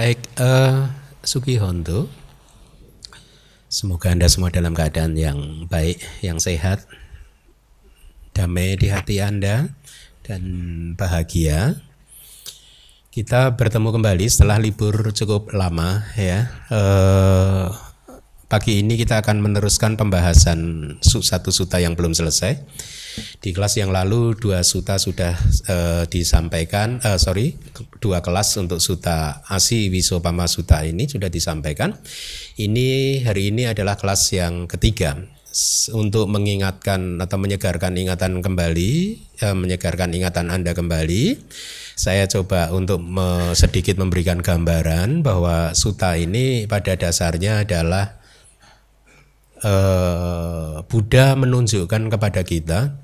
Baik, Sugihonto. Semoga Anda semua dalam keadaan yang baik, yang sehat, damai di hati Anda, dan bahagia. Kita bertemu kembali setelah libur cukup lama ya. Pagi ini kita akan meneruskan pembahasan satu suta yang belum selesai. Di kelas yang lalu dua suta sudah disampaikan, dua kelas untuk suta Asi Wisopama Sutta ini sudah disampaikan. Hari ini adalah kelas yang ketiga untuk mengingatkan atau menyegarkan ingatan kembali, menyegarkan ingatan Anda kembali. Saya coba untuk sedikit memberikan gambaran bahwa suta ini pada dasarnya adalah Buddha menunjukkan kepada kita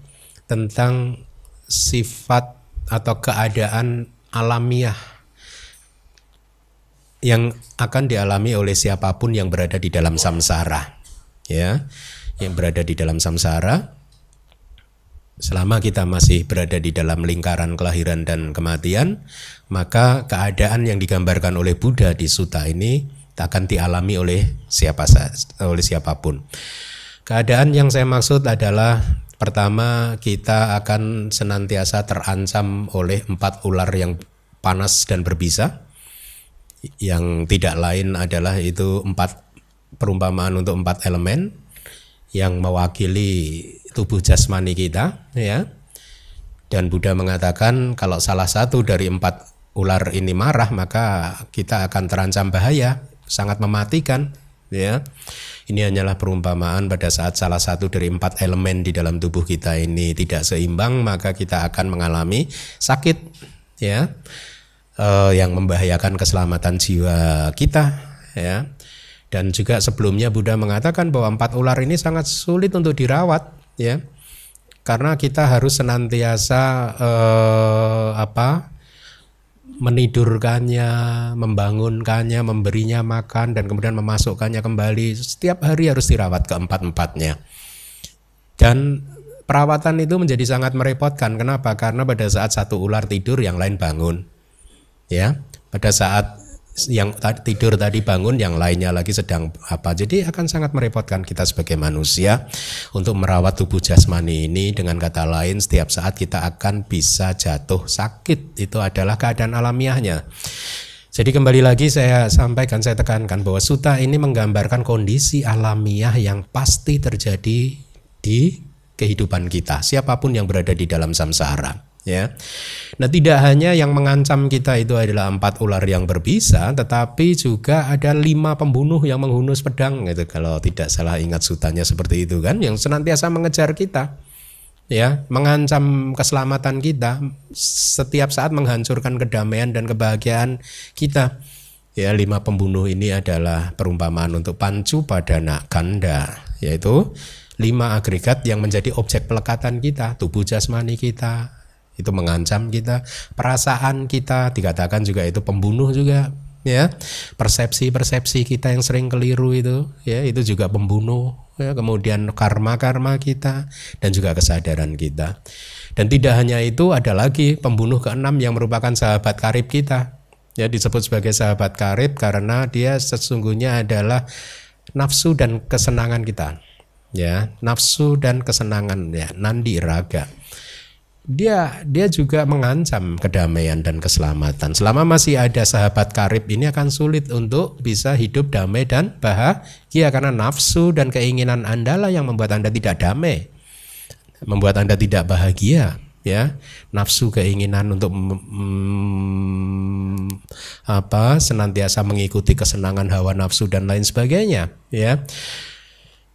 tentang sifat atau keadaan alamiah yang akan dialami oleh siapapun yang berada di dalam samsara, ya, yang berada di dalam samsara. Selama kita masih berada di dalam lingkaran kelahiran dan kematian, maka keadaan yang digambarkan oleh Buddha di sutta ini akan dialami oleh siapapun. Keadaan yang saya maksud adalah pertama, kita akan senantiasa terancam oleh 4 ular yang panas dan berbisa, yang tidak lain adalah itu 4 perumpamaan untuk 4 elemen yang mewakili tubuh jasmani kita, ya. Dan Buddha mengatakan kalau salah satu dari 4 ular ini marah, maka kita akan terancam bahaya, sangat mematikan, ya. Ini hanyalah perumpamaan pada saat salah satu dari 4 elemen di dalam tubuh kita ini tidak seimbang, maka kita akan mengalami sakit, ya, yang membahayakan keselamatan jiwa kita, ya. Dan juga sebelumnya Buddha mengatakan bahwa 4 ular ini sangat sulit untuk dirawat, ya, karena kita harus senantiasa menidurkannya, membangunkannya, memberinya makan, dan kemudian memasukkannya kembali. Setiap hari harus dirawat keempat-empatnya. Dan perawatan itu menjadi sangat merepotkan. Kenapa? Karena pada saat satu ular tidur, yang lain bangun. Ya, pada saat yang tidur tadi bangun, yang lainnya lagi sedang apa. Jadi akan sangat merepotkan kita sebagai manusia untuk merawat tubuh jasmani ini. Dengan kata lain, setiap saat kita akan bisa jatuh sakit. Itu adalah keadaan alamiahnya. Jadi kembali lagi saya sampaikan, saya tekankan bahwa sutta ini menggambarkan kondisi alamiah yang pasti terjadi di kehidupan kita, siapapun yang berada di dalam samsara, ya. Nah, tidak hanya yang mengancam kita itu adalah 4 ular yang berbisa, tetapi juga ada 5 pembunuh yang menghunus pedang, gitu, kalau tidak salah ingat sutanya seperti itu kan, yang senantiasa mengejar kita, ya, mengancam keselamatan kita, setiap saat menghancurkan kedamaian dan kebahagiaan kita. Ya, 5 pembunuh ini adalah perumpamaan untuk Pancu Padana Kanda, yaitu 5 agregat yang menjadi objek pelekatan kita, tubuh jasmani kita itu mengancam kita, perasaan kita dikatakan juga itu pembunuh juga, ya, persepsi kita yang sering keliru itu, ya, itu juga pembunuh, ya, kemudian karma kita dan juga kesadaran kita. Dan tidak hanya itu, ada lagi pembunuh ke-6 yang merupakan sahabat karib kita, ya, disebut sebagai sahabat karib karena dia sesungguhnya adalah nafsu dan kesenangan kita, ya, nafsu dan kesenangan, ya, nandi raga. Dia juga mengancam kedamaian dan keselamatan. Selama masih ada sahabat karib ini akan sulit untuk bisa hidup damai dan bahagia, karena nafsu dan keinginan Anda lah yang membuat Anda tidak damai, membuat Anda tidak bahagia, ya. Nafsu, keinginan untuk senantiasa mengikuti kesenangan hawa nafsu dan lain sebagainya, ya.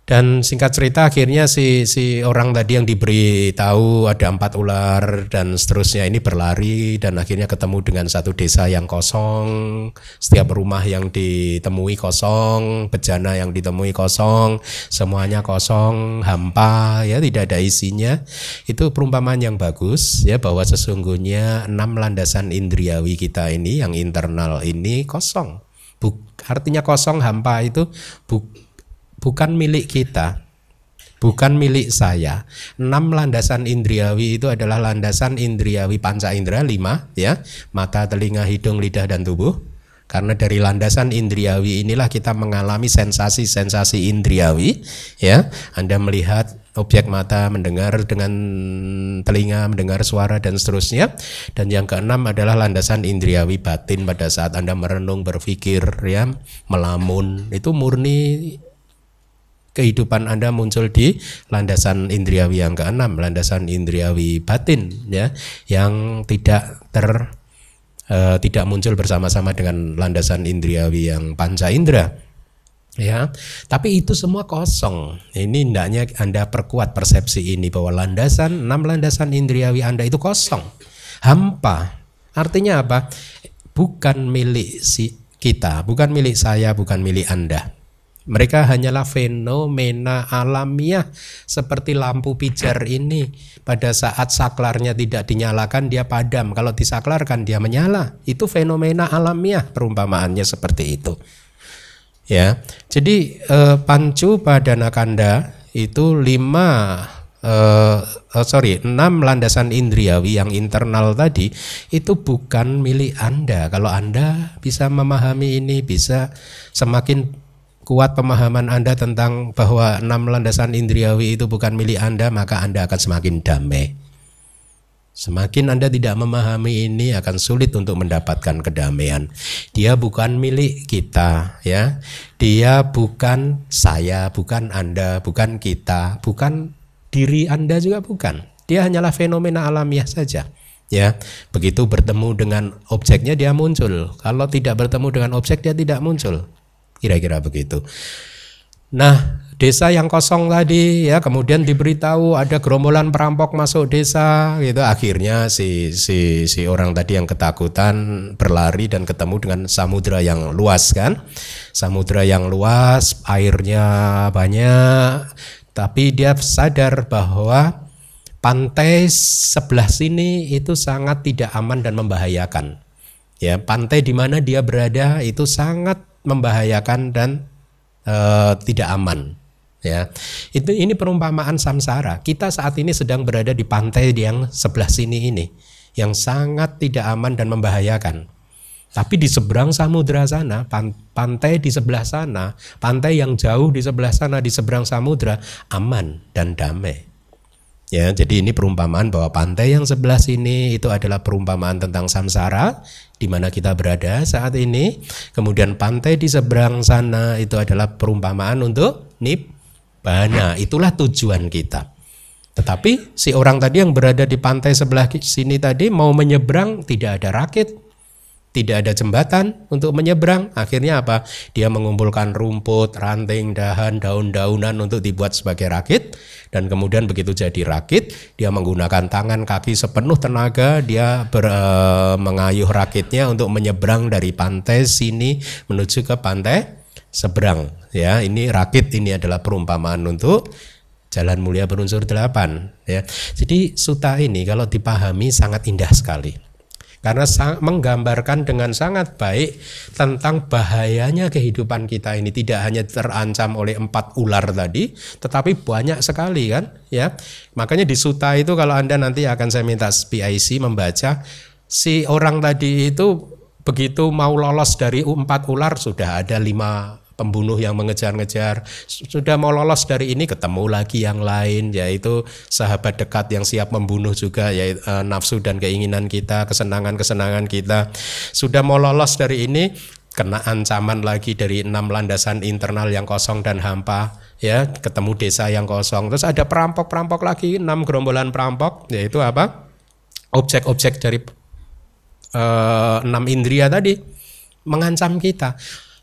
Dan singkat cerita akhirnya si orang tadi yang diberi tahu ada 4 ular dan seterusnya ini berlari dan akhirnya ketemu dengan satu desa yang kosong, setiap rumah yang ditemui kosong, bejana yang ditemui kosong, semuanya kosong, hampa, ya, tidak ada isinya. Itu perumpamaan yang bagus, ya, bahwa sesungguhnya 6 landasan indriawi kita ini yang internal ini kosong. Artinya kosong, hampa itu bukan milik kita, bukan milik saya. 6 landasan indriawi itu adalah landasan indriawi panca indera 5, ya, mata, telinga, hidung, lidah, dan tubuh. Karena dari landasan indriawi inilah kita mengalami sensasi-sensasi indriawi, ya. Anda melihat objek mata, mendengar dengan telinga, mendengar suara dan seterusnya. Dan yang keenam adalah landasan indriawi batin pada saat Anda merenung, berpikir, ya, melamun. Itu murni kehidupan Anda muncul di landasan indriawi yang keenam, landasan indriawi batin, ya, yang tidak muncul bersama-sama dengan landasan indriawi yang panca indera, ya. Tapi itu semua kosong. Ini hendaknya Anda perkuat persepsi ini bahwa enam landasan indriawi Anda itu kosong, hampa. Artinya apa? Bukan milik kita, bukan milik saya, bukan milik Anda. Mereka hanyalah fenomena alamiah seperti lampu pijar ini. Pada saat saklarnya tidak dinyalakan dia padam, kalau disaklarkan dia menyala. Itu fenomena alamiah, perumpamaannya seperti itu. Ya, jadi pancu padana kanda itu 6 landasan indriawi yang internal tadi itu bukan milik Anda. Kalau Anda bisa memahami ini, bisa semakin kuat pemahaman Anda tentang bahwa 6 landasan indriawi itu bukan milik Anda, maka Anda akan semakin damai. Semakin Anda tidak memahami ini, akan sulit untuk mendapatkan kedamaian. Dia bukan milik kita, ya. Dia bukan saya, bukan Anda, bukan kita, bukan diri Anda juga bukan. Dia hanyalah fenomena alamiah saja. Ya, begitu bertemu dengan objeknya dia muncul. Kalau tidak bertemu dengan objek dia tidak muncul. Kira-kira begitu. Nah, desa yang kosong tadi, ya, kemudian diberitahu ada gerombolan perampok masuk desa, gitu. Akhirnya si orang tadi yang ketakutan berlari dan ketemu dengan samudra yang luas, kan? Samudra yang luas, airnya banyak, tapi dia sadar bahwa pantai sebelah sini itu sangat tidak aman dan membahayakan. Ya, pantai di mana dia berada itu sangat membahayakan dan tidak aman, ya. Ini perumpamaan samsara. Kita saat ini sedang berada di pantai yang sebelah sini ini, yang sangat tidak aman dan membahayakan. Tapi di seberang samudra sana, pantai di sebelah sana, pantai yang jauh di sebelah sana, di seberang samudra, aman dan damai. Ya, jadi ini perumpamaan bahwa pantai yang sebelah sini itu adalah perumpamaan tentang samsara di mana kita berada saat ini. Kemudian pantai di seberang sana itu adalah perumpamaan untuk nibbana. Itulah tujuan kita. Tetapi si orang tadi yang berada di pantai sebelah sini tadi mau menyeberang, tidak ada rakit, tidak ada jembatan untuk menyeberang. Akhirnya apa? Dia mengumpulkan rumput, ranting, dahan, daun-daunan untuk dibuat sebagai rakit. Dan kemudian begitu jadi rakit, dia menggunakan tangan, kaki sepenuh tenaga. Dia mengayuh rakitnya untuk menyeberang dari pantai sini menuju ke pantai seberang. Ya, ini rakit, ini adalah perumpamaan untuk Jalan Mulia berunsur 8. Ya. Jadi sutta ini kalau dipahami sangat indah sekali. Karena menggambarkan dengan sangat baik tentang bahayanya kehidupan kita ini. Tidak hanya terancam oleh 4 ular tadi, tetapi banyak sekali, kan, ya. Makanya di sutta itu kalau Anda nanti akan saya minta PIC membaca, si orang tadi itu begitu mau lolos dari 4 ular, sudah ada 5 pembunuh yang mengejar-ngejar. Sudah mau lolos dari ini, ketemu lagi yang lain, yaitu sahabat dekat yang siap membunuh juga, yaitu nafsu dan keinginan kita, kesenangan-kesenangan kita. Sudah mau lolos dari ini, kena ancaman lagi dari 6 landasan internal yang kosong dan hampa, ya, ketemu desa yang kosong. Terus ada perampok-perampok lagi, 6 gerombolan perampok, yaitu apa? Objek-objek dari 6 indria tadi mengancam kita.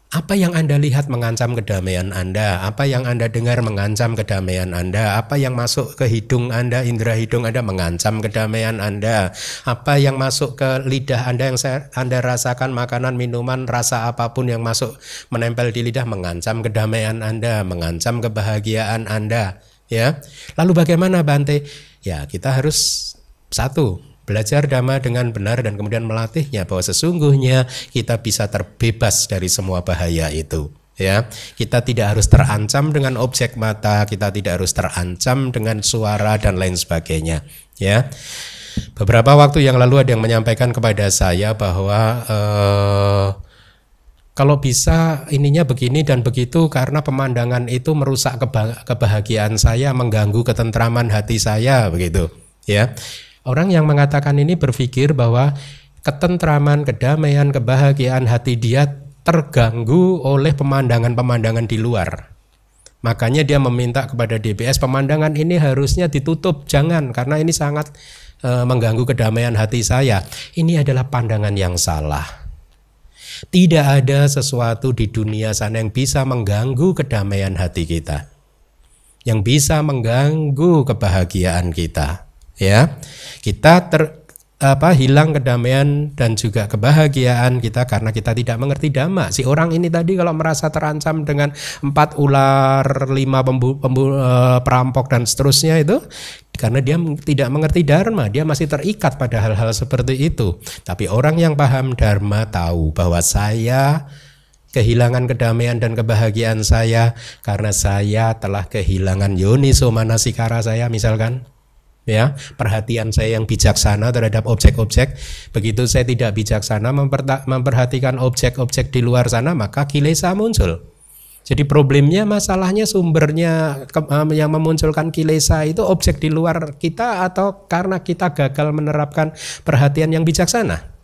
Apa yang Anda lihat mengancam kedamaian Anda? Apa yang Anda dengar mengancam kedamaian Anda? Apa yang masuk ke hidung Anda, indera hidung Anda mengancam kedamaian Anda? Apa yang masuk ke lidah Anda, yang Anda rasakan, makanan, minuman, rasa apapun yang masuk menempel di lidah mengancam kedamaian Anda, mengancam kebahagiaan Anda, ya. Lalu bagaimana, Bante? Ya, kita harus satu, belajar dhamma dengan benar dan kemudian melatihnya bahwa sesungguhnya kita bisa terbebas dari semua bahaya itu. Ya, kita tidak harus terancam dengan objek mata, kita tidak harus terancam dengan suara dan lain sebagainya. Ya, beberapa waktu yang lalu ada yang menyampaikan kepada saya bahwa Kalau bisa ininya begini dan begitu karena pemandangan itu merusak kebahagiaan saya, mengganggu ketentraman hati saya, begitu. Ya, orang yang mengatakan ini berpikir bahwa ketentraman, kedamaian, kebahagiaan hati dia terganggu oleh pemandangan-pemandangan di luar. Makanya dia meminta kepada DBS pemandangan ini harusnya ditutup, jangan, karena ini sangat mengganggu kedamaian hati saya. Ini adalah pandangan yang salah. Tidak ada sesuatu di dunia sana yang bisa mengganggu kedamaian hati kita, yang bisa mengganggu kebahagiaan kita. Ya, kita hilang kedamaian dan juga kebahagiaan kita karena kita tidak mengerti dhamma. Si orang ini tadi kalau merasa terancam dengan 4 ular, 5 perampok dan seterusnya itu karena dia tidak mengerti dharma, dia masih terikat pada hal-hal seperti itu. Tapi orang yang paham dharma tahu bahwa saya kehilangan kedamaian dan kebahagiaan saya karena saya telah kehilangan yoniso manasikara saya, misalkan. Ya, perhatian saya yang bijaksana terhadap objek-objek. Begitu saya tidak bijaksana memperhatikan objek-objek di luar sana, maka kilesa muncul. Jadi problemnya, masalahnya, sumbernya yang memunculkan kilesa itu objek di luar kita atau karena kita gagal menerapkan perhatian yang bijaksana?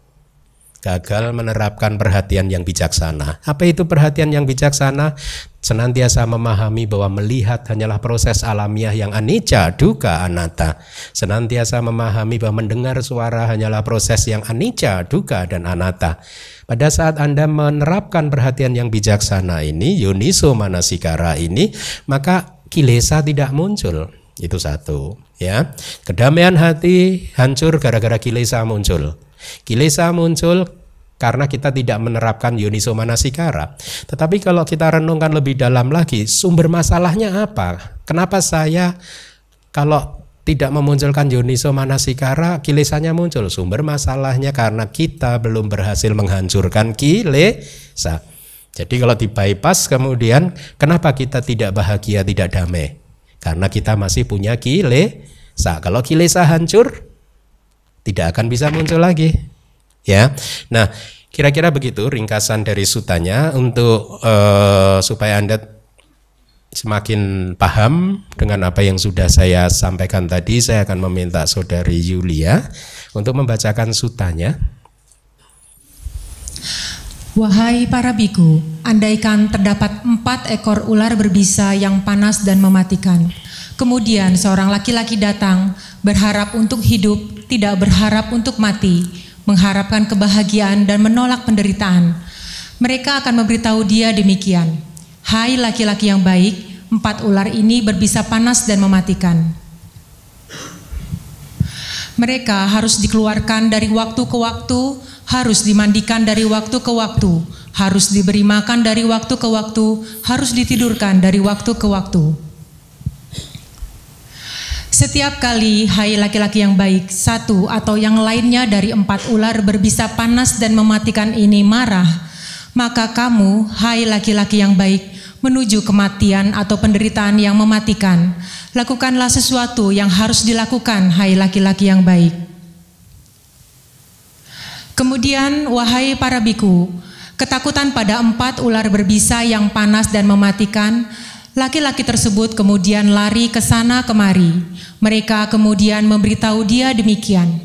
Gagal menerapkan perhatian yang bijaksana. Apa itu perhatian yang bijaksana? Senantiasa memahami bahwa melihat hanyalah proses alamiah yang anicca, dukkha, anatta. Senantiasa memahami bahwa mendengar suara hanyalah proses yang anicca, dukkha, dan anatta. Pada saat Anda menerapkan perhatian yang bijaksana ini, yoniso manasikara ini, maka kilesa tidak muncul. Itu satu, ya. Kedamaian hati hancur gara-gara kilesa muncul. Kilesa muncul karena kita tidak menerapkan yoniso manasikara. Tetapi kalau kita renungkan lebih dalam lagi, sumber masalahnya apa? Kenapa saya kalau tidak memunculkan yoniso manasikara, kilesanya muncul? Sumber masalahnya karena kita belum berhasil menghancurkan kilesa. Jadi kalau di bypass kemudian, kenapa kita tidak bahagia, tidak damai? Karena kita masih punya kilesa. Kalau kilesa hancur, tidak akan bisa muncul lagi. Ya, nah kira-kira begitu ringkasan dari sutanya untuk supaya Anda semakin paham dengan apa yang sudah saya sampaikan tadi. Saya akan meminta Saudari Yulia untuk membacakan sutanya. Wahai para biku, andaikan terdapat 4 ekor ular berbisa yang panas dan mematikan. Kemudian seorang laki-laki datang, berharap untuk hidup, tidak berharap untuk mati, mengharapkan kebahagiaan dan menolak penderitaan. Mereka akan memberitahu dia demikian, hai laki-laki yang baik, 4 ular ini berbisa panas dan mematikan. Mereka harus dikeluarkan dari waktu ke waktu, harus dimandikan dari waktu ke waktu, harus diberi makan dari waktu ke waktu, harus ditidurkan dari waktu ke waktu. Setiap kali, hai laki-laki yang baik, 1 atau yang lainnya dari 4 ular berbisa panas dan mematikan ini marah, maka kamu, hai laki-laki yang baik, menuju kematian atau penderitaan yang mematikan, lakukanlah sesuatu yang harus dilakukan, hai laki-laki yang baik. Kemudian, wahai para biku, ketakutan pada 4 ular berbisa yang panas dan mematikan, laki-laki tersebut kemudian lari ke sana kemari. Mereka kemudian memberitahu dia demikian,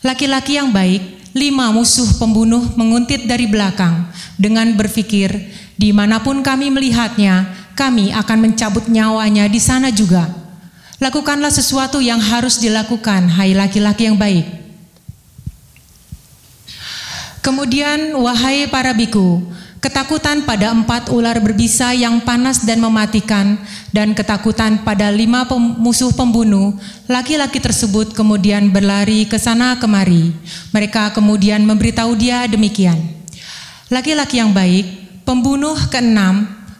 laki-laki yang baik, 5 musuh pembunuh menguntit dari belakang dengan berpikir, dimanapun kami melihatnya, kami akan mencabut nyawanya di sana juga. Lakukanlah sesuatu yang harus dilakukan, hai laki-laki yang baik. Kemudian, wahai para biku, ketakutan pada 4 ular berbisa yang panas dan mematikan, dan ketakutan pada 5 musuh pembunuh, laki-laki tersebut kemudian berlari ke sana kemari. Mereka kemudian memberitahu dia demikian, laki-laki yang baik, pembunuh ke-6,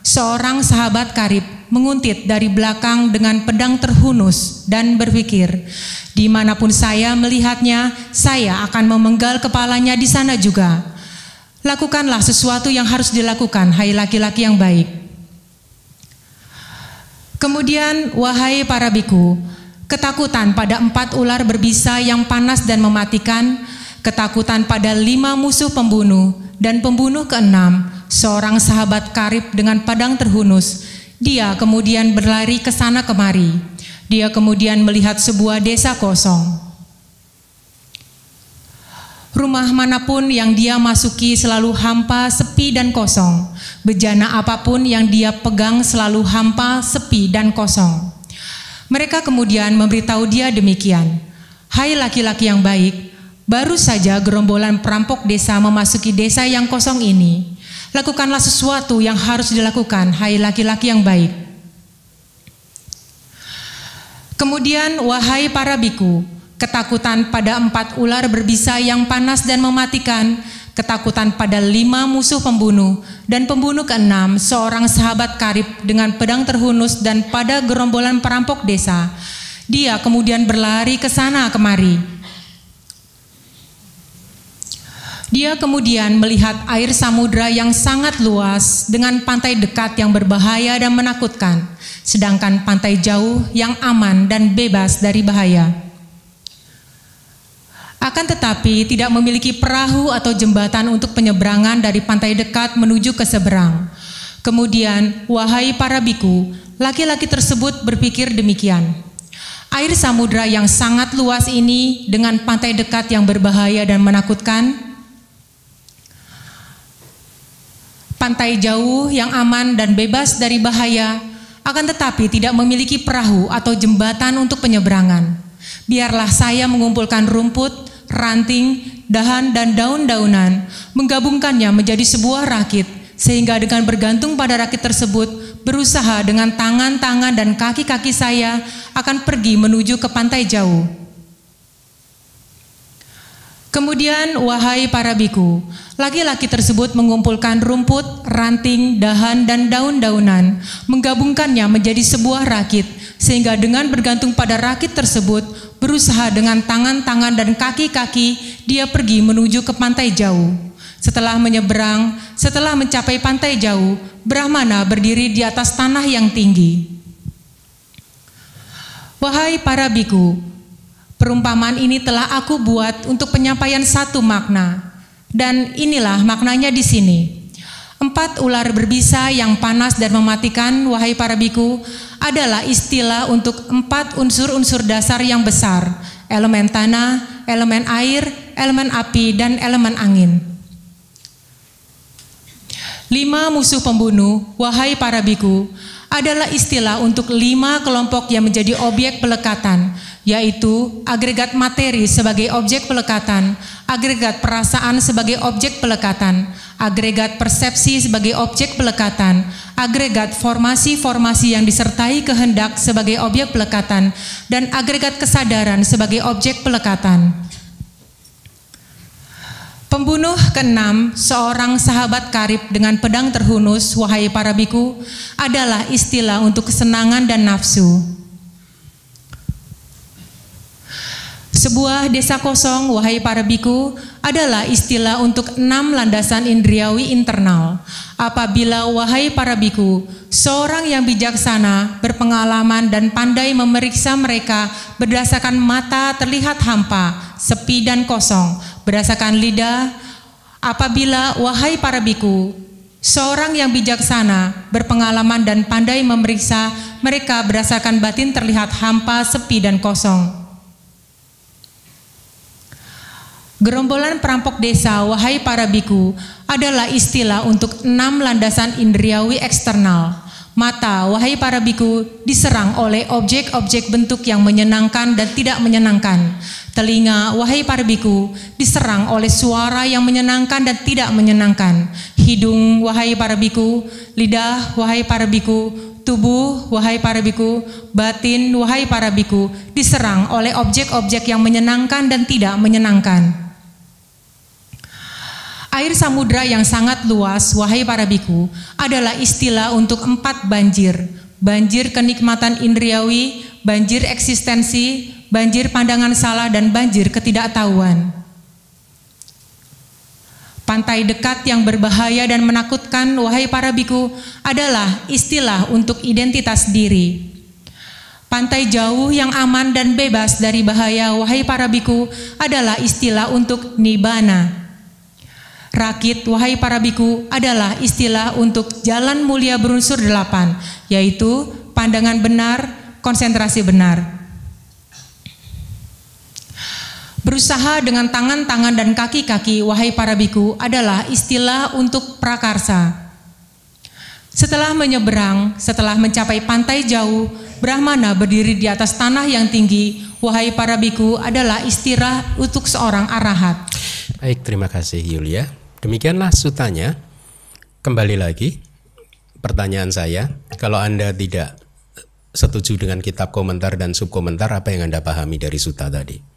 seorang sahabat karib, menguntit dari belakang dengan pedang terhunus dan berpikir, dimanapun saya melihatnya, saya akan memenggal kepalanya di sana juga. Lakukanlah sesuatu yang harus dilakukan, hai laki-laki yang baik. Kemudian, wahai para biku, ketakutan pada 4 ular berbisa yang panas dan mematikan, ketakutan pada 5 musuh pembunuh, dan pembunuh ke-6, seorang sahabat karib dengan pedang terhunus. Dia kemudian berlari ke sana kemari. Dia kemudian melihat sebuah desa kosong. Rumah manapun yang dia masuki selalu hampa, sepi, dan kosong. Bejana apapun yang dia pegang selalu hampa, sepi, dan kosong. Mereka kemudian memberitahu dia demikian, "Hai laki-laki yang baik, baru saja gerombolan perampok desa memasuki desa yang kosong ini. Lakukanlah sesuatu yang harus dilakukan, hai laki-laki yang baik." Kemudian, wahai para biku, ketakutan pada 4 ular berbisa yang panas dan mematikan, ketakutan pada 5 musuh pembunuh, dan pembunuh ke-6 seorang sahabat karib dengan pedang terhunus, dan pada gerombolan perampok desa. Dia kemudian berlari ke sana kemari. Dia kemudian melihat air samudra yang sangat luas dengan pantai dekat yang berbahaya dan menakutkan, sedangkan pantai jauh yang aman dan bebas dari bahaya. Akan tetapi tidak memiliki perahu atau jembatan untuk penyeberangan dari pantai dekat menuju ke seberang. Kemudian, wahai para biku, laki-laki tersebut berpikir demikian, air samudra yang sangat luas ini dengan pantai dekat yang berbahaya dan menakutkan, pantai jauh yang aman dan bebas dari bahaya, akan tetapi tidak memiliki perahu atau jembatan untuk penyeberangan. Biarlah saya mengumpulkan rumput, ranting, dahan, dan daun-daunan, menggabungkannya menjadi sebuah rakit, sehingga dengan bergantung pada rakit tersebut, berusaha dengan tangan-tangan dan kaki-kaki saya akan pergi menuju ke pantai jauh. Kemudian, wahai para biku, laki-laki tersebut mengumpulkan rumput, ranting, dahan, dan daun-daunan, menggabungkannya menjadi sebuah rakit, sehingga dengan bergantung pada rakit tersebut, berusaha dengan tangan-tangan dan kaki-kaki, dia pergi menuju ke pantai jauh. Setelah menyeberang, setelah mencapai pantai jauh, Brahmana berdiri di atas tanah yang tinggi. Wahai para biku, perumpamaan ini telah aku buat untuk penyampaian satu makna, dan inilah maknanya di sini. 4 ular berbisa yang panas dan mematikan, wahai para biku, adalah istilah untuk 4 unsur-unsur dasar yang besar, elemen tanah, elemen air, elemen api, dan elemen angin. 5 musuh pembunuh, wahai para biku, adalah istilah untuk 5 kelompok yang menjadi objek pelekatan, yaitu agregat materi sebagai objek pelekatan, agregat perasaan sebagai objek pelekatan, agregat persepsi sebagai objek pelekatan, agregat formasi-formasi yang disertai kehendak sebagai objek pelekatan, dan agregat kesadaran sebagai objek pelekatan. Pembunuh ke-6, seorang sahabat karib dengan pedang terhunus, wahai para biku, adalah istilah untuk kesenangan dan nafsu. Sebuah desa kosong, wahai para biku, adalah istilah untuk 6 landasan indriawi internal. Apabila, wahai para biku, seorang yang bijaksana, berpengalaman dan pandai memeriksa mereka berdasarkan mata terlihat hampa, sepi dan kosong, berdasarkan lidah. Apabila, wahai para biku, seorang yang bijaksana, berpengalaman dan pandai memeriksa mereka berdasarkan batin terlihat hampa, sepi dan kosong. Gerombolan perampok desa, wahai para biku, adalah istilah untuk 6 landasan indriawi eksternal. Mata, wahai para biku, diserang oleh objek-objek bentuk yang menyenangkan dan tidak menyenangkan. Telinga, wahai para biku, diserang oleh suara yang menyenangkan dan tidak menyenangkan. Hidung, wahai para biku, lidah, wahai para biku, tubuh, wahai para biku, batin, wahai para biku, diserang oleh objek-objek yang menyenangkan dan tidak menyenangkan. Air samudra yang sangat luas, wahai para biku, adalah istilah untuk 4 banjir. Banjir kenikmatan indriawi, banjir eksistensi, banjir pandangan salah, dan banjir ketidaktahuan. Pantai dekat yang berbahaya dan menakutkan, wahai para biku, adalah istilah untuk identitas diri. Pantai jauh yang aman dan bebas dari bahaya, wahai para biku, adalah istilah untuk nibbana. Rakit, wahai para biku, adalah istilah untuk jalan mulia berunsur 8, yaitu pandangan benar, konsentrasi benar. Berusaha dengan tangan-tangan dan kaki-kaki, wahai para biku, adalah istilah untuk prakarsa. Setelah menyeberang, setelah mencapai pantai jauh, Brahmana berdiri di atas tanah yang tinggi, wahai para biku, adalah istilah untuk seorang arahat. Baik, terima kasih Yulia. Demikianlah sutanya. Kembali lagi, pertanyaan saya, kalau Anda tidak setuju dengan kitab komentar dan subkomentar, apa yang Anda pahami dari suta tadi?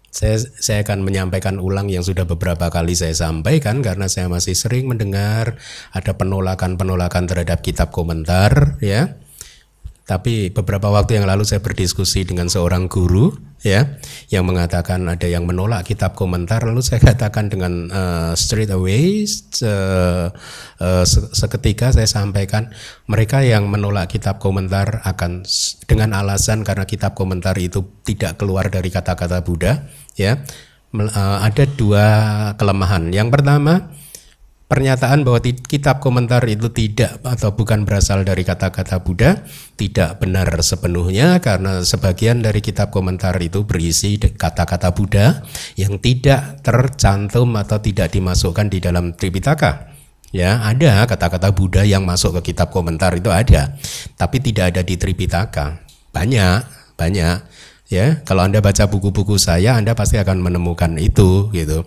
Saya akan menyampaikan ulang yang sudah beberapa kali saya sampaikan karena saya masih sering mendengar ada penolakan-penolakan terhadap kitab komentar, ya. Tapi beberapa waktu yang lalu saya berdiskusi dengan seorang guru, ya, yang mengatakan ada yang menolak kitab komentar, lalu saya katakan dengan straight away, seketika saya sampaikan mereka yang menolak kitab komentar akan dengan alasan karena kitab komentar itu tidak keluar dari kata-kata Buddha, ya. Ada dua kelemahan. Yang pertama, pernyataan bahwa kitab komentar itu tidak atau bukan berasal dari kata-kata Buddha tidak benar sepenuhnya, karena sebagian dari kitab komentar itu berisi kata-kata Buddha yang tidak tercantum atau tidak dimasukkan di dalam Tripitaka. Ya, ada kata-kata Buddha yang masuk ke kitab komentar itu ada, tapi tidak ada di Tripitaka. Banyak. Ya, kalau Anda baca buku-buku saya, Anda pasti akan menemukan itu, gitu.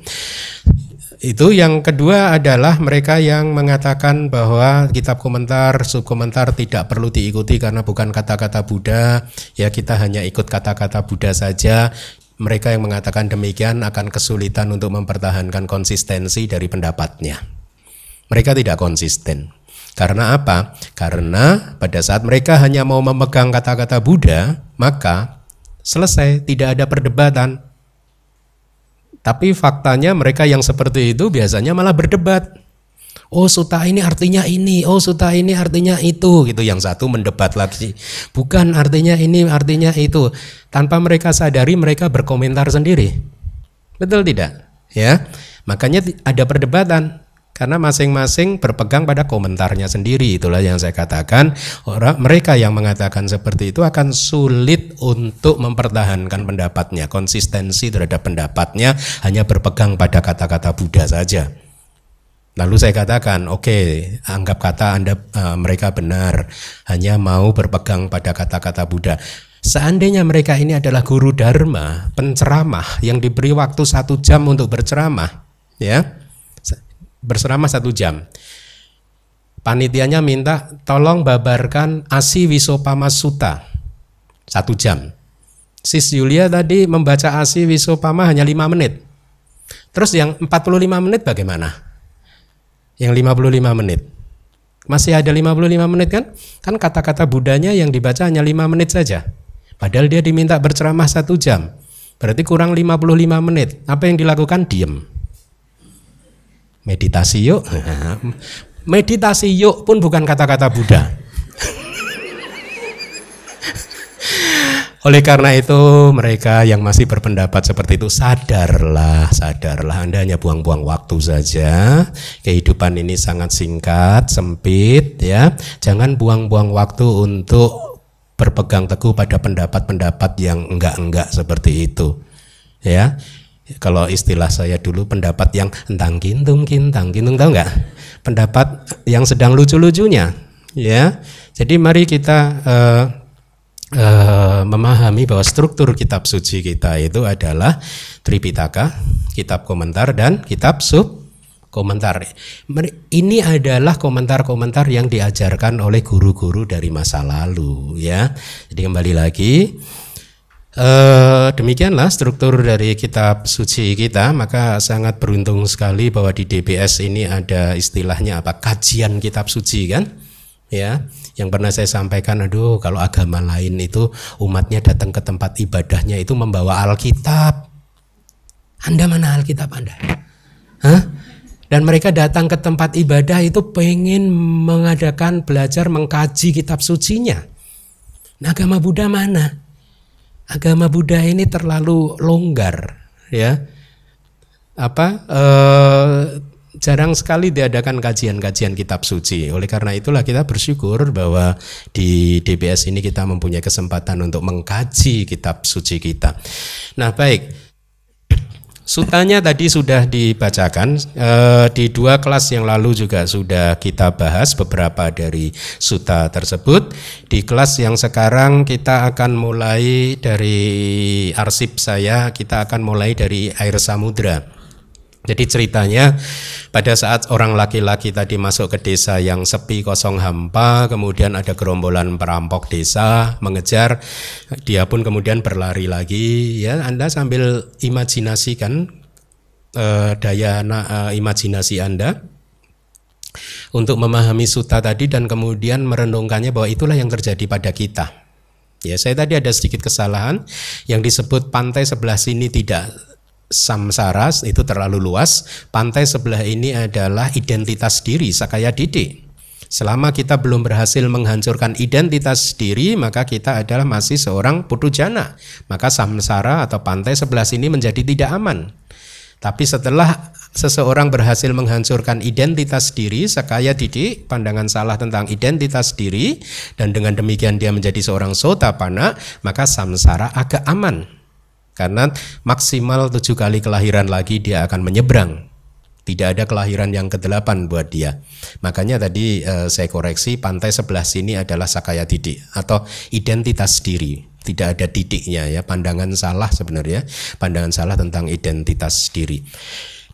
Itu yang kedua adalah mereka yang mengatakan bahwa kitab komentar, subkomentar tidak perlu diikuti karena bukan kata-kata Buddha, ya kita hanya ikut kata-kata Buddha saja. Mereka yang mengatakan demikian akan kesulitan untuk mempertahankan konsistensi dari pendapatnya. Mereka tidak konsisten. Karena apa? Karena pada saat mereka hanya mau memegang kata-kata Buddha, maka selesai, tidak ada perdebatan. Tapi faktanya mereka yang seperti itu biasanya malah berdebat. Oh, suta ini artinya ini, oh suta ini artinya itu, gitu. Yang satu mendebat lagi, bukan artinya ini, artinya itu. Tanpa mereka sadari mereka berkomentar sendiri. Betul tidak? Ya. Makanya ada perdebatan karena masing-masing berpegang pada komentarnya sendiri. Itulah yang saya katakan, mereka yang mengatakan seperti itu akan sulit untuk mempertahankan pendapatnya. Konsistensi terhadap pendapatnya hanya berpegang pada kata-kata Buddha saja. Lalu saya katakan, oke, anggap kata mereka benar, hanya mau berpegang pada kata-kata Buddha. Seandainya mereka ini adalah guru dharma, penceramah yang diberi waktu 1 jam untuk berceramah, ya, berceramah 1 jam. Panitianya minta tolong babarkan Asi Wisopama Sutta 1 jam. Sis Yulia tadi membaca Asi Wisopama hanya 5 menit. Terus yang 45 menit bagaimana? Yang 55 menit. Masih ada 55 menit kan? Kan kata-kata Buddhanya yang dibaca hanya 5 menit saja. Padahal dia diminta berceramah 1 jam. Berarti kurang 55 menit. Apa yang dilakukan? Diem. Meditasi yuk. Meditasi yuk pun bukan kata-kata Buddha. Oleh karena itu mereka yang masih berpendapat seperti itu, sadarlah, Anda hanya buang-buang waktu saja. Kehidupan ini sangat singkat, sempit, ya. Jangan buang-buang waktu untuk berpegang teguh pada pendapat-pendapat yang enggak seperti itu, ya. Kalau istilah saya dulu, pendapat yang entang kintung tahu nggak? Pendapat yang sedang lucu-lucunya, ya. Jadi mari kita memahami bahwa struktur kitab suci kita itu adalah Tripitaka, kitab komentar, dan kitab subkomentar. Ini adalah komentar-komentar yang diajarkan oleh guru-guru dari masa lalu, ya. Jadi kembali lagi, demikianlah struktur dari kitab suci kita. Maka sangat beruntung sekali bahwa di DBS ini ada istilahnya apa, kajian kitab suci, kan, ya. Yang pernah saya sampaikan, aduh kalau agama lain itu umatnya datang ke tempat ibadahnya itu membawa Alkitab. Anda mana Alkitab Anda? Hah? Dan mereka datang ke tempat ibadah itu pengen mengadakan belajar mengkaji kitab sucinya. Nah, agama Buddha mana? Agama Buddha ini terlalu longgar, ya. jarang sekali diadakan kajian-kajian kitab suci. Oleh karena itulah kita bersyukur bahwa di DBS ini kita mempunyai kesempatan untuk mengkaji kitab suci kita. Nah, baik. Sutanya tadi sudah dibacakan, di 2 kelas yang lalu juga sudah kita bahas beberapa dari suta tersebut. Di kelas yang sekarang kita akan mulai dari arsip saya, kita akan mulai dari air samudra. Jadi ceritanya pada saat orang laki-laki tadi masuk ke desa yang sepi kosong hampa, kemudian ada gerombolan perampok desa mengejar, dia pun kemudian berlari lagi. Ya, Anda sambil imajinasikan daya imajinasi Anda untuk memahami suta tadi dan kemudian merenungkannya bahwa itulah yang terjadi pada kita. Ya, saya tadi ada sedikit kesalahan yang disebut pantai sebelah sini tidak samsara, itu terlalu luas. Pantai sebelah ini adalah identitas diri, sakaya didik. Selama kita belum berhasil menghancurkan identitas diri, maka kita adalah masih seorang putujana. Maka samsara atau pantai sebelah sini menjadi tidak aman. Tapi setelah seseorang berhasil menghancurkan identitas diri, sakaya didik, pandangan salah tentang identitas diri, dan dengan demikian dia menjadi seorang sotapanna, maka samsara agak aman. Karena maksimal 7 kali kelahiran lagi dia akan menyeberang. Tidak ada kelahiran yang ke-8 buat dia. Makanya tadi saya koreksi, pantai sebelah sini adalah sakaya didik atau identitas diri. Tidak ada didiknya ya, pandangan salah sebenarnya, pandangan salah tentang identitas diri.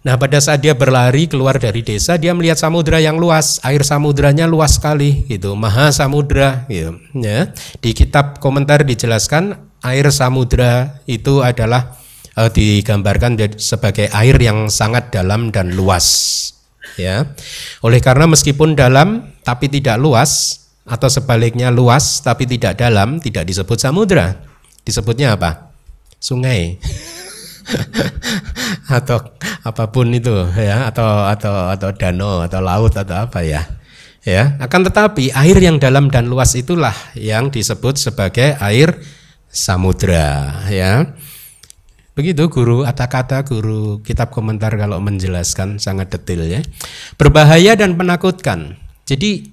Nah, pada saat dia berlari keluar dari desa, dia melihat samudra yang luas, air samudranya luas sekali gitu, maha samudra gitu ya. Di kitab komentar dijelaskan air samudra itu adalah digambarkan sebagai air yang sangat dalam dan luas ya. Oleh karena meskipun dalam tapi tidak luas, atau sebaliknya luas tapi tidak dalam, tidak disebut samudra. Disebutnya apa? Sungai. Atau apapun itu ya, atau danau atau laut atau apa ya. Ya, akan tetapi air yang dalam dan luas itulah yang disebut sebagai air samudra ya. Begitu guru kata-kata, guru kitab komentar kalau menjelaskan sangat detail ya. Berbahaya dan menakutkan. Jadi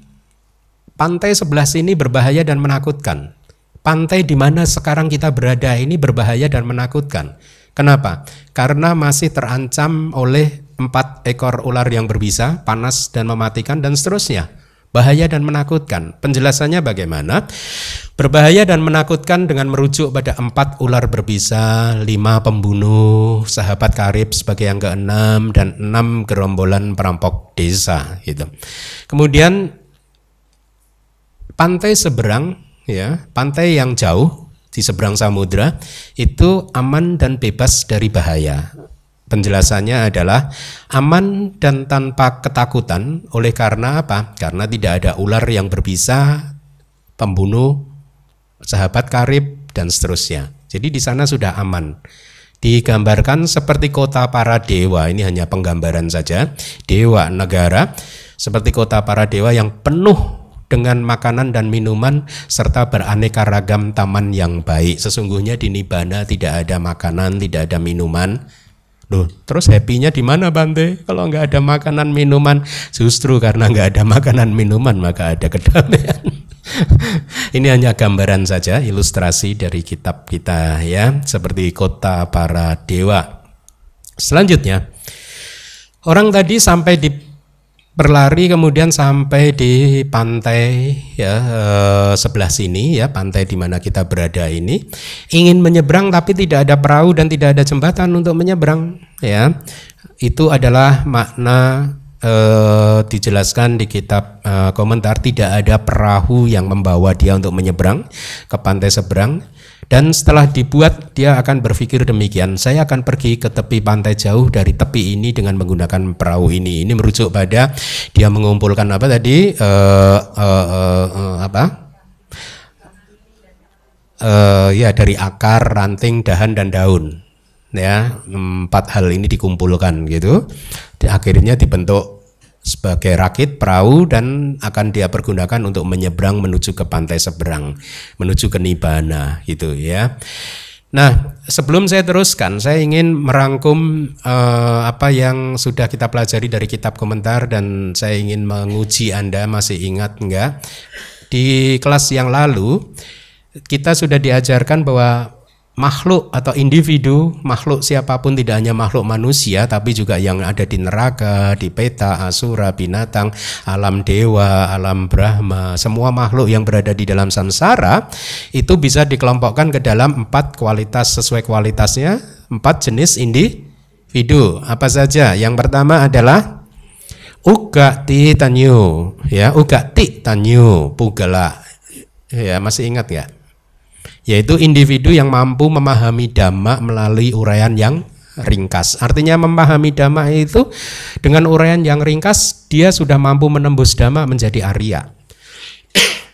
pantai sebelah sini berbahaya dan menakutkan. Pantai di mana sekarang kita berada ini berbahaya dan menakutkan. Kenapa? Karena masih terancam oleh 4 ekor ular yang berbisa, panas dan mematikan dan seterusnya. Bahaya dan menakutkan. Penjelasannya bagaimana? Berbahaya dan menakutkan dengan merujuk pada 4 ular berbisa, 5 pembunuh, sahabat karib sebagai yang ke-6 dan 6 gerombolan perampok desa gitu. Kemudian pantai seberang ya, pantai yang jauh di seberang samudra itu aman dan bebas dari bahaya. Penjelasannya adalah aman dan tanpa ketakutan. Oleh karena apa? Karena tidak ada ular yang berbisa, pembunuh, sahabat karib dan seterusnya. Jadi di sana sudah aman. Digambarkan seperti kota para dewa. Ini hanya penggambaran saja. Dewa negara seperti kota para dewa yang penuh dengan makanan dan minuman serta beraneka ragam taman yang baik. Sesungguhnya di Nibbana tidak ada makanan, tidak ada minuman. Loh, terus happy-nya di mana Bante? Kalau nggak ada makanan minuman, justru karena nggak ada makanan minuman maka ada kedamaian. Ini hanya gambaran saja, ilustrasi dari kitab kita ya, seperti kota para dewa. Selanjutnya, orang tadi sampai di berlari kemudian sampai di pantai ya sebelah sini ya, pantai di mana kita berada ini, ingin menyeberang tapi tidak ada perahu dan tidak ada jembatan untuk menyeberang ya. Itu adalah makna dijelaskan di kitab komentar, tidak ada perahu yang membawa dia untuk menyeberang ke pantai seberang. Dan setelah dibuat dia akan berpikir demikian, saya akan pergi ke tepi pantai jauh dari tepi ini dengan menggunakan perahu ini. Ini merujuk pada dia mengumpulkan apa tadi ya dari akar, ranting, dahan dan daun. Ya, 4 hal ini dikumpulkan gitu. Akhirnya dibentuk sebagai rakit perahu dan akan dia pergunakan untuk menyeberang menuju ke pantai seberang, menuju ke Nibbana gitu ya. Nah, sebelum saya teruskan, saya ingin merangkum apa yang sudah kita pelajari dari kitab komentar, dan saya ingin menguji Anda masih ingat enggak? Di kelas yang lalu kita sudah diajarkan bahwa makhluk atau individu, makhluk siapapun, tidak hanya makhluk manusia tapi juga yang ada di neraka, di peta, asura, binatang, alam dewa, alam Brahma, semua makhluk yang berada di dalam samsara itu bisa dikelompokkan ke dalam 4 kualitas sesuai kualitasnya, 4 jenis individu. Apa saja? Yang pertama adalah Ugati Tanyu, ya, Ugati Tanyu Pugala. Ya, masih ingat ya? Yaitu individu yang mampu memahami dhamma melalui uraian yang ringkas. Artinya memahami dhamma itu dengan uraian yang ringkas, dia sudah mampu menembus dhamma menjadi Arya.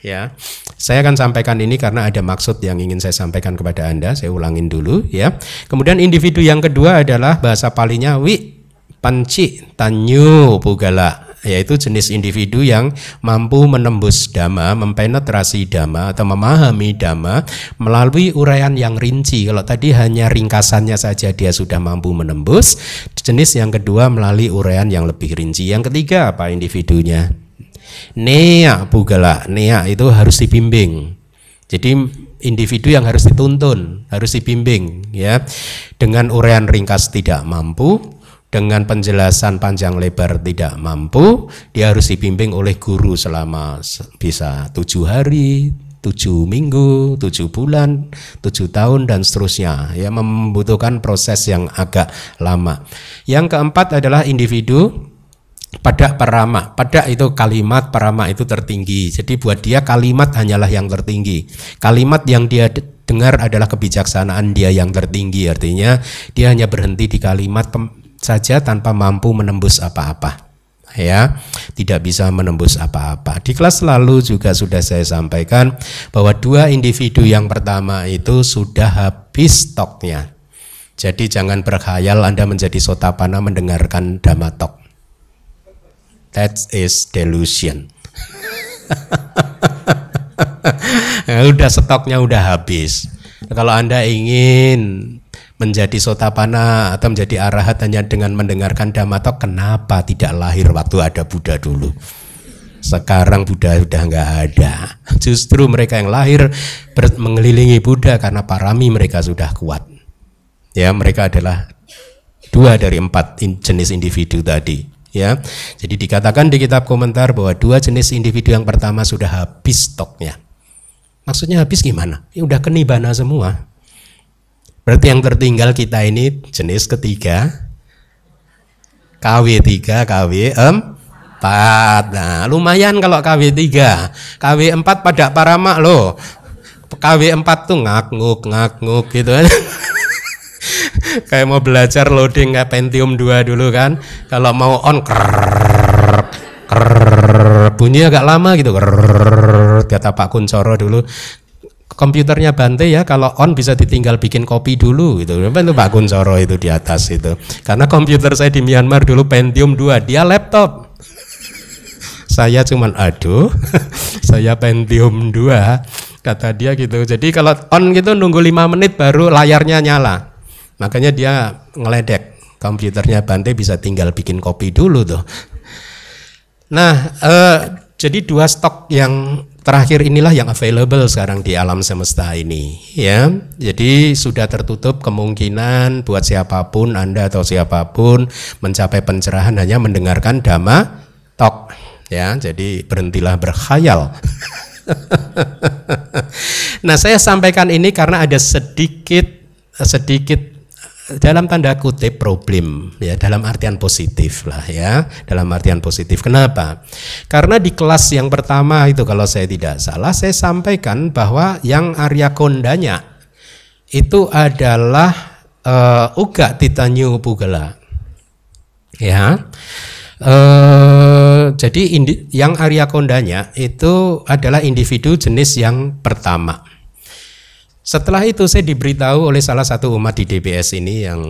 Ya, saya akan sampaikan ini karena ada maksud yang ingin saya sampaikan kepada Anda. Saya ulangin dulu ya. Kemudian individu yang kedua adalah bahasa Palinya Wi Panci Tanyu Pugala, yaitu jenis individu yang mampu menembus dhamma, mempenetrasi dhamma atau memahami dhamma melalui uraian yang rinci. Kalau tadi hanya ringkasannya saja dia sudah mampu menembus, jenis yang kedua melalui uraian yang lebih rinci. Yang ketiga apa individunya? Nea Pugala. Nea itu harus dibimbing. Jadi individu yang harus dituntun, harus dibimbing ya. Dengan uraian ringkas tidak mampu, dengan penjelasan panjang lebar tidak mampu, dia harus dibimbing oleh guru selama bisa 7 hari, 7 minggu, 7 bulan, 7 tahun dan seterusnya. Ya, membutuhkan proses yang agak lama. Yang keempat adalah individu pada parama. Pada itu kalimat, parama itu tertinggi. Jadi buat dia kalimat hanyalah yang tertinggi. Kalimat yang dia dengar adalah kebijaksanaan dia yang tertinggi. Artinya dia hanya berhenti di kalimat saja tanpa mampu menembus apa-apa, ya, tidak bisa menembus apa-apa. Di kelas lalu juga sudah saya sampaikan bahwa 2 individu yang pertama itu sudah habis stoknya. Jadi jangan berkhayal Anda menjadi sotapana mendengarkan Dhamma Talk. That is delusion. Udah stoknya udah habis. Kalau Anda ingin menjadi sotapana atau menjadi arahat hanya dengan mendengarkan Dhamma Talk, kenapa tidak lahir waktu ada Buddha dulu? Sekarang Buddha sudah nggak ada. Justru mereka yang lahir mengelilingi Buddha karena parami mereka sudah kuat. Ya, mereka adalah 2 dari 4 jenis individu tadi. Ya, jadi dikatakan di kitab komentar bahwa 2 jenis individu yang pertama sudah habis stoknya. Maksudnya habis gimana? Ya udah kenibana semua. Berarti yang tertinggal kita ini jenis ketiga, KW3, KW4. Nah, lumayan kalau KW3. KW4 pada parama loh. KW4 tuh ngak-nguk gitu kan. Kayak mau belajar loading kayak Pentium 2 dulu kan. Kalau mau on bunyi agak lama gitu. Kata Pak Kuncoro dulu. Komputernya Bante ya, kalau on bisa ditinggal bikin kopi dulu gitu. Itu Pak Kuncoro itu di atas itu. Karena komputer saya di Myanmar dulu Pentium 2, dia laptop. Saya cuman aduh, saya Pentium 2 kata dia gitu. Jadi kalau on gitu nunggu 5 menit baru layarnya nyala. Makanya dia ngeledek. Komputernya Bante bisa tinggal bikin kopi dulu tuh. Nah, jadi 2 stok yang terakhir inilah yang available sekarang di alam semesta ini, ya. Jadi sudah tertutup kemungkinan buat siapapun, Anda atau siapapun mencapai pencerahan hanya mendengarkan Dhamma Talk, ya. Jadi berhentilah berkhayal. Nah, saya sampaikan ini karena ada sedikit dalam tanda kutip problem, ya, dalam artian positif lah, ya, dalam artian positif. Kenapa? Karena di kelas yang pertama itu kalau saya tidak salah saya sampaikan bahwa yang Arya Kondanya itu adalah Uga Titanyu Pugala, ya. Jadi yang Arya Kondanya itu adalah individu jenis yang pertama. Setelah itu saya diberitahu oleh salah satu umat di DBS ini yang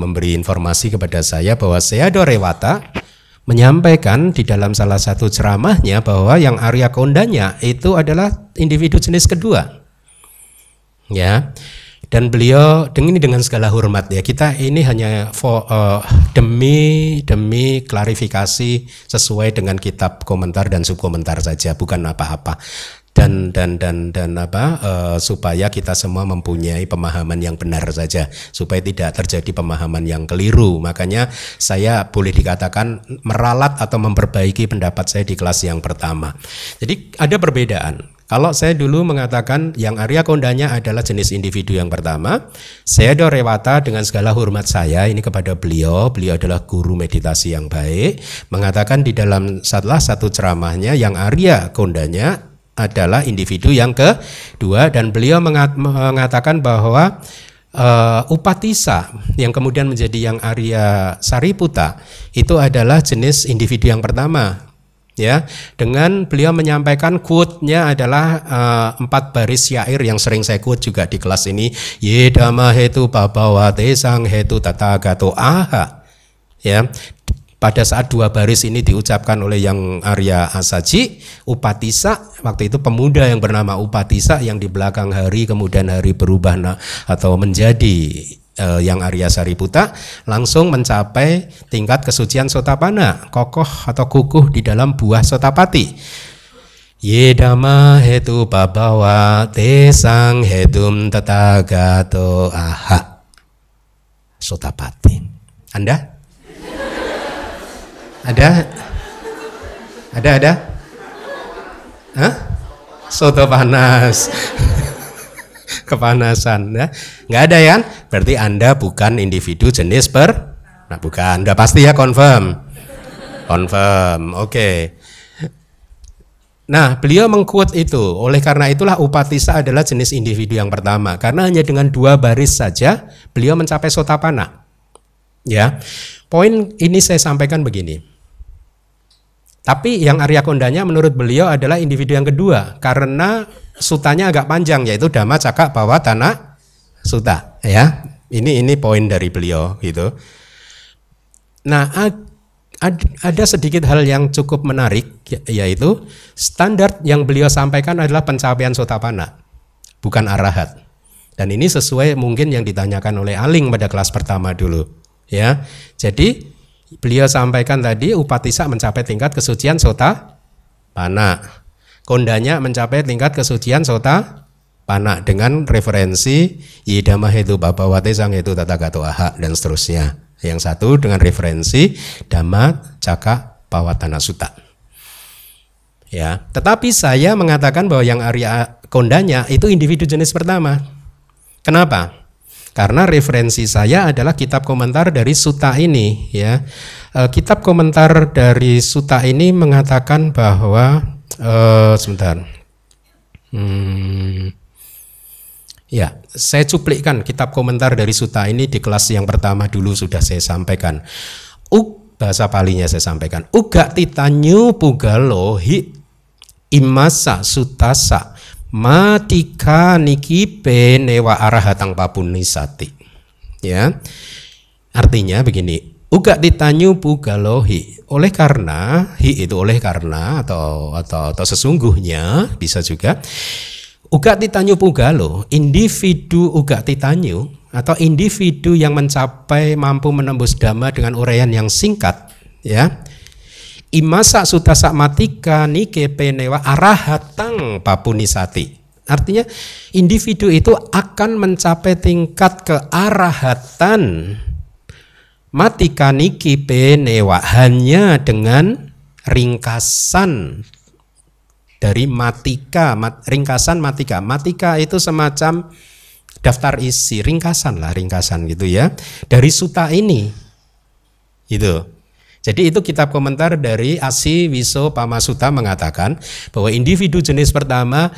memberi informasi kepada saya bahwa Sayadaw Rewata menyampaikan di dalam salah satu ceramahnya bahwa yang Arya Kondanya itu adalah individu jenis kedua. Ya. Dan beliau dengan segala hormat ya, kita ini hanya demi klarifikasi sesuai dengan kitab komentar dan subkomentar saja, bukan apa-apa. Dan supaya kita semua mempunyai pemahaman yang benar saja, supaya tidak terjadi pemahaman yang keliru. Makanya saya boleh dikatakan meralat atau memperbaiki pendapat saya di kelas yang pertama. Jadi ada perbedaan. Kalau saya dulu mengatakan yang Arya Kondanya adalah jenis individu yang pertama, Sayadaw Rewata dengan segala hormat saya ini kepada beliau adalah guru meditasi yang baik, mengatakan di dalam salah satu ceramahnya yang Arya Kondanya adalah individu yang kedua, dan beliau mengatakan bahwa Upatissa yang kemudian menjadi yang Arya Sariputta itu adalah jenis individu yang pertama. Ya, dengan beliau menyampaikan quote-nya adalah 4 baris syair yang sering saya quote juga di kelas ini. Ye dhamma hetu babawate sang hetu tathagato aha. Ya, pada saat 2 baris ini diucapkan oleh yang Arya Asaji, Upatissa, waktu itu pemuda yang bernama Upatissa yang di belakang hari kemudian hari berubah atau menjadi yang Arya Sariputta, langsung mencapai tingkat kesucian Sotapanna, kokoh atau kukuh di dalam buah Sotapati. Ye dhamma hetu babawa te sang hetum tathagato aha. Sotapati. Anda? Ada? Hah? Soto panas. Kepanasan ya. Nggak ada ya? Berarti Anda bukan individu jenis nah bukan. Anda pasti ya confirm. Oke. Nah, beliau mengquote itu. Oleh karena itulah Upatissa adalah jenis individu yang pertama, karena hanya dengan 2 baris saja beliau mencapai Sotapanna. Ya. Poin ini saya sampaikan begini. Tapi yang Arya Kondanya menurut beliau adalah individu yang kedua karena sutanya agak panjang, yaitu Dhamma Cakka Pavattana Sutta, ya. Ini poin dari beliau gitu. Nah, ada sedikit hal yang cukup menarik, yaitu standar yang beliau sampaikan adalah pencapaian Sotapanna, bukan arahat. Dan ini sesuai mungkin yang ditanyakan oleh Aling pada kelas pertama dulu, ya. Jadi beliau sampaikan tadi Upatissa mencapai tingkat kesucian Sotapanna, Kondanya mencapai tingkat kesucian Sotapanna dengan referensi Yidama hetu babawate sang hetu tathagato aha dan seterusnya. Yang satu dengan referensi Dhamma Cakka Pavattana Sutta. Ya, tetapi saya mengatakan bahwa yang Arya Kondanya itu individu jenis pertama. Kenapa? Karena referensi saya adalah kitab komentar dari sutta ini, ya. Kitab komentar dari sutta ini mengatakan bahwa sebentar. Ya, saya cuplikkan kitab komentar dari sutta ini di kelas yang pertama dulu sudah saya sampaikan. Bahasa palinya saya sampaikan. Uga titanyu pugalo hi imasa sutasa matika nikipe newa arahatang papunisati. Ya, artinya begini. Uga titanyu pugalohi, oleh karena atau sesungguhnya bisa juga. Uga titanyu pugalo, individu uga titanyu atau individu yang mencapai mampu menembus dhamma dengan uraian yang singkat, ya. Imasa sutasa matika nikepe newa arahatang papunisati. Artinya individu itu akan mencapai tingkat kearahatan matika nikepe newa hanya dengan ringkasan dari matika, ringkasan matika. Matika itu semacam daftar isi, ringkasan gitu ya. Dari sutta ini. Gitu. Jadi itu kitab komentar dari Asi Wiso Pamasutta mengatakan bahwa individu jenis pertama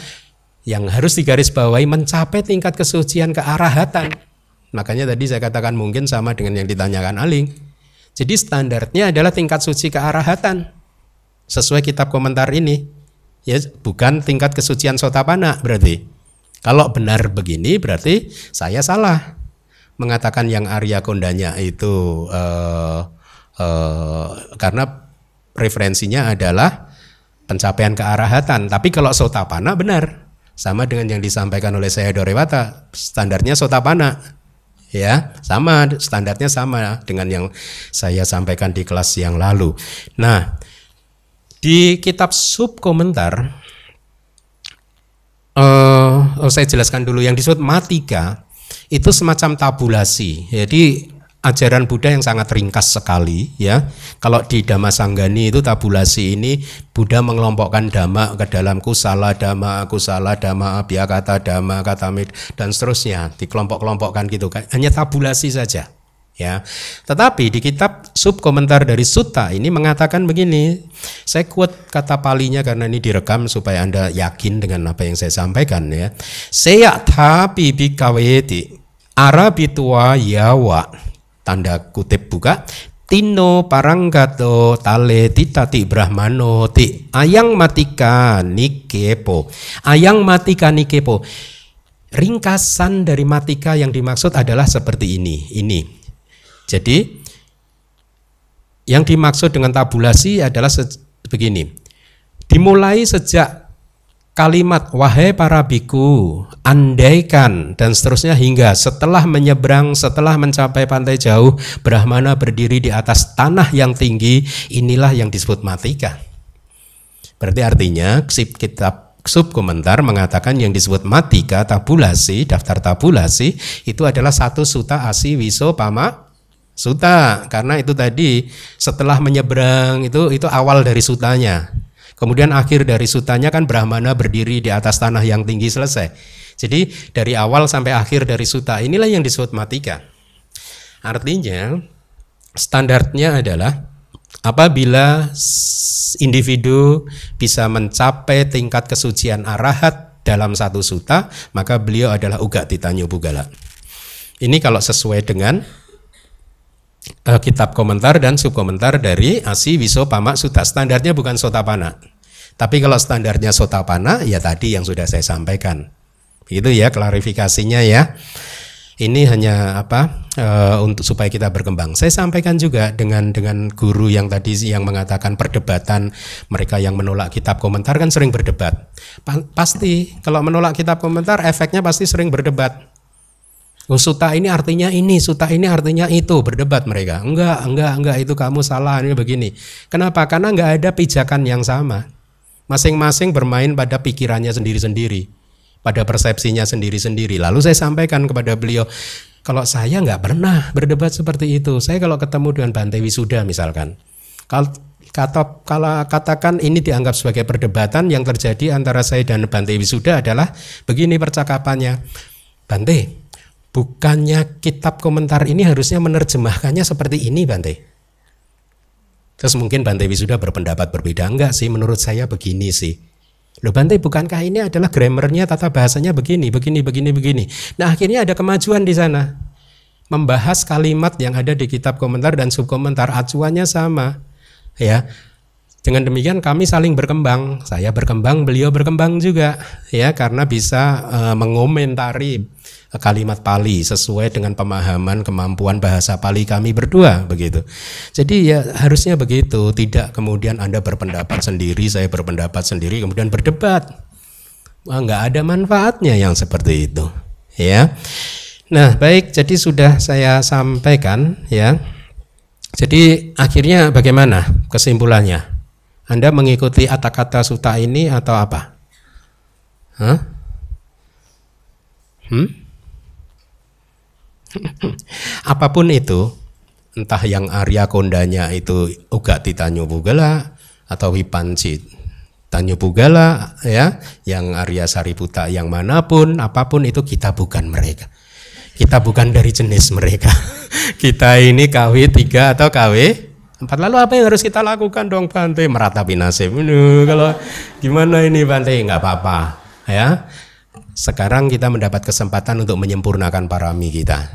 yang harus digarisbawahi mencapai tingkat kesucian kearahatan. Makanya tadi saya katakan mungkin sama dengan yang ditanyakan Aling. Jadi standarnya adalah tingkat suci kearahatan sesuai kitab komentar ini. Ya, bukan tingkat kesucian Sotapanna berarti. Kalau benar begini berarti saya salah mengatakan yang Arya Kondanya itu karena referensinya adalah pencapaian kearahatan. Tapi kalau Sotapanna benar. sama dengan yang disampaikan oleh Sayadaw Rewata, standarnya Sotapanna. Ya, sama, standarnya sama dengan yang saya sampaikan di kelas yang lalu. Nah, di kitab subkomentar, saya jelaskan dulu yang disebut Matika itu semacam tabulasi. Jadi ajaran Buddha yang sangat ringkas sekali, ya. Kalau di Dhamma Sanggani itu tabulasi ini Buddha mengelompokkan dhamma ke dalam kusala dhamma, abhyakata dhamma, katamid dan seterusnya, dikelompok-kelompokkan gitu kan. Hanya tabulasi saja, ya. Tetapi di kitab subkomentar dari sutta ini mengatakan begini. Saya quote kata palinya karena ini direkam supaya Anda yakin dengan apa yang saya sampaikan, ya. Seya thapi bhikkhaweti arabitua yawa, tanda kutip buka, tino paranggato tale titati brahmano ti ayang matika nikepo. Ayang matika nikepo, ringkasan dari matika yang dimaksud adalah seperti ini. Jadi yang dimaksud dengan tabulasi adalah begini. Dimulai sejak kalimat wahai para biku, andaikan dan seterusnya hingga setelah menyeberang, setelah mencapai pantai jauh, Brahmana berdiri di atas tanah yang tinggi, inilah yang disebut matika. Berarti artinya kitab subkomentar mengatakan yang disebut matika, tabulasi, daftar tabulasi itu adalah satu sutta asi wiso pama sutta, karena itu tadi setelah menyeberang itu awal dari sutanya. Kemudian akhir dari sutanya kan Brahmana berdiri di atas tanah yang tinggi, selesai. Jadi dari awal sampai akhir dari sutta inilah yang disebut matika. Artinya standarnya adalah apabila individu bisa mencapai tingkat kesucian arahat dalam satu sutta, maka beliau adalah Ugatitanya Puggala. Ini kalau sesuai dengan kitab komentar dan subkomentar dari Asi Wiso Pama Sutta. Standarnya bukan Sotapanna. Tapi kalau standarnya Sotapanna, ya tadi yang sudah saya sampaikan. Begitu ya klarifikasinya ya. Ini hanya untuk supaya kita berkembang. Saya sampaikan juga dengan guru yang tadi yang mengatakan perdebatan, mereka yang menolak kitab komentar kan sering berdebat. Pasti kalau menolak kitab komentar efeknya pasti sering berdebat. Sutta ini artinya ini, sutta ini artinya itu, berdebat mereka. Enggak, itu kamu salah, ini begini. Kenapa? Karena enggak ada pijakan yang sama. Masing-masing bermain pada pikirannya sendiri-sendiri, pada persepsinya sendiri-sendiri. Lalu saya sampaikan kepada beliau, kalau saya enggak pernah berdebat seperti itu. Saya kalau ketemu dengan Bhante Wisuda misalkan, kalau katakan ini dianggap sebagai perdebatan, yang terjadi antara saya dan Bhante Wisuda adalah begini percakapannya. Bhante, bukannya kitab komentar ini harusnya menerjemahkannya seperti ini, Bhante? Terus mungkin Bhante Wisuda berpendapat berbeda. Enggak sih, menurut saya begini sih. Loh Bhante, bukankah ini adalah grammarnya, tata bahasanya begini. Nah akhirnya ada kemajuan di sana. Membahas kalimat yang ada di kitab komentar dan subkomentar, acuannya sama. Ya. Dengan demikian kami saling berkembang. Saya berkembang, beliau berkembang juga. Ya, karena bisa mengomentari kalimat Pali sesuai dengan pemahaman kemampuan bahasa Pali kami berdua, begitu. Jadi ya harusnya begitu, tidak kemudian Anda berpendapat sendiri, saya berpendapat sendiri, kemudian berdebat. Nggak ada manfaatnya yang seperti itu, ya. Nah, baik, jadi sudah saya sampaikan, ya. Jadi akhirnya bagaimana kesimpulannya? Anda mengikuti Atthakatha Sutta ini atau apa? Apapun itu, entah yang Arya Kondanya itu Ugatitanya Puggala atau Vipanchitanya Puggala, ya, yang Arya Sariputta yang manapun, apapun itu kita bukan mereka. Kita bukan dari jenis mereka. Kita ini KW 3 atau KW 4. Lalu apa yang harus kita lakukan dong, Bhante? Meratapi nasib. Kalau gimana ini, Bhante? Nggak apa-apa, ya. Sekarang kita mendapat kesempatan untuk menyempurnakan parami kita.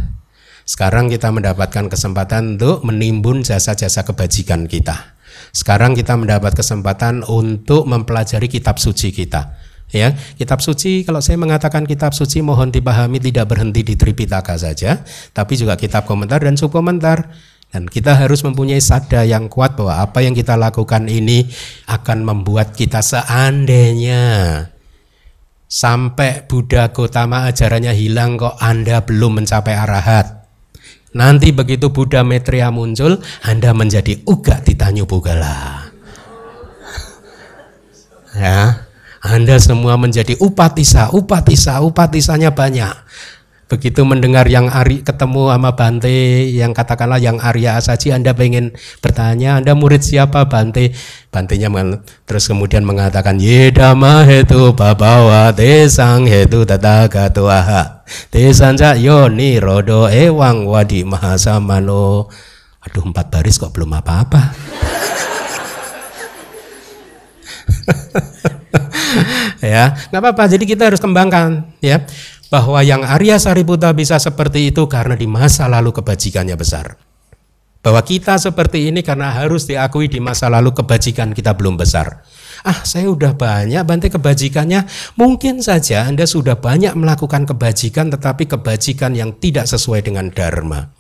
Sekarang kita mendapatkan kesempatan untuk menimbun jasa-jasa kebajikan kita. Sekarang kita mendapat kesempatan untuk mempelajari kitab suci kita. Ya, kitab suci, kalau saya mengatakan kitab suci mohon dipahami tidak berhenti di Tripitaka saja, tapi juga kitab komentar dan subkomentar. Dan kita harus mempunyai sadar yang kuat bahwa apa yang kita lakukan ini akan membuat kita seandainya Sampai Buddha Gautama ajarannya hilang kok Anda belum mencapai arahat. Nanti begitu Buddha Maitreya muncul, Anda menjadi Uga Titanyu Pugala. Ya, Anda semua menjadi upatisa, upatisanya banyak. Begitu mendengar yang Ari ketemu sama Bante, yang katakanlah yang Arya Asaji, Anda pengen bertanya, Anda murid siapa Bante? Bantenya terus kemudian mengatakan, Yedama hetu babawa desang hetu tatagatuaha desanja yoni rodo ewang wadi mahasamano. Aduh, 4 baris kok belum apa-apa. Ya, nggak apa-apa. Jadi kita harus kembangkan, ya, bahwa yang Arya Sariputta bisa seperti itu karena di masa lalu kebajikannya besar. Bahwa kita seperti ini karena harus diakui di masa lalu kebajikan kita belum besar. Saya udah banyak Bante kebajikannya. Mungkin saja Anda sudah banyak melakukan kebajikan, tetapi kebajikan yang tidak sesuai dengan dharma.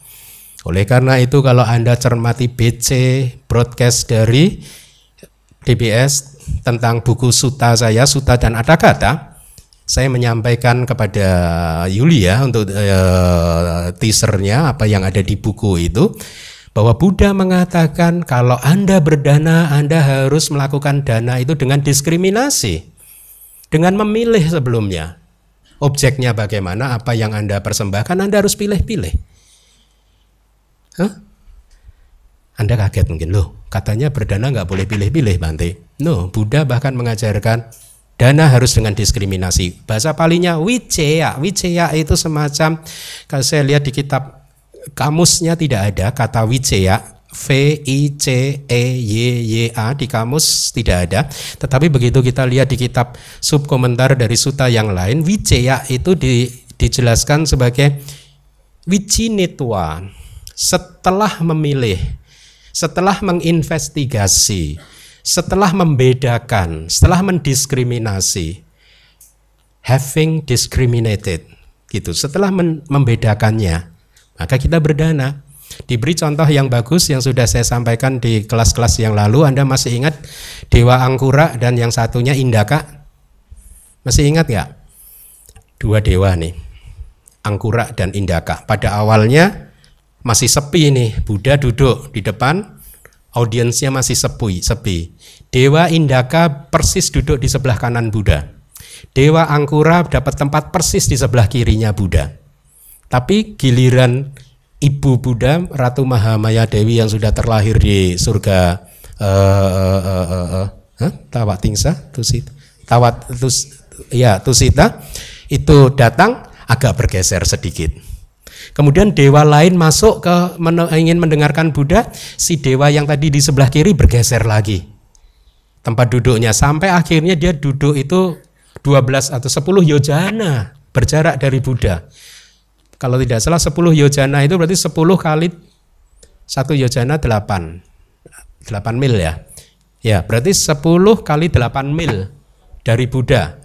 Oleh karena itu kalau Anda cermati BC broadcast dari DBS tentang buku Sutta saya, Sutta dan Adakata, saya menyampaikan kepada Yulia untuk teasernya apa yang ada di buku itu, bahwa Buddha mengatakan kalau Anda berdana, Anda harus melakukan dana itu dengan diskriminasi, dengan memilih sebelumnya. Objeknya bagaimana, apa yang Anda persembahkan, Anda harus pilih-pilih. Anda kaget mungkin, loh katanya berdana nggak boleh pilih-pilih Bante. No, Buddha bahkan mengajarkan dana harus dengan diskriminasi. Bahasa Palinya wiceya. Wiceya itu semacam, kalau saya lihat di kitab kamusnya tidak ada kata wiceya, V-I-C-E-Y-Y-A, di kamus tidak ada. Tetapi begitu kita lihat di kitab subkomentar dari sutta yang lain, wiceya itu dijelaskan sebagai wicinitwa, setelah memilih, setelah menginvestigasi, setelah membedakan, setelah mendiskriminasi, having discriminated, gitu. Setelah membedakannya, maka kita berdana. Diberi contoh yang bagus yang sudah saya sampaikan di kelas-kelas yang lalu. Anda masih ingat Dewa Angkura dan yang satunya Indaka? Masih ingat nggak? 2 dewa nih, Angkura dan Indaka. Pada awalnya masih sepi nih, Buddha duduk di depan, audiensnya masih sepi. Dewa Indaka persis duduk di sebelah kanan Buddha. Dewa Angkura dapat tempat persis di sebelah kirinya Buddha. Tapi giliran ibu Buddha, Ratu Mahamaya Dewi yang sudah terlahir di surga Tawatingsa, Tusita, itu datang agak bergeser sedikit. Kemudian dewa lain masuk ingin mendengarkan Buddha, si dewa yang tadi di sebelah kiri bergeser lagi tempat duduknya, sampai akhirnya dia duduk itu 12 atau 10 yojana berjarak dari Buddha. Kalau tidak salah 10 yojana itu berarti 10 kali 1 yojana 8 mil ya. Ya, berarti 10 kali 8 mil dari Buddha.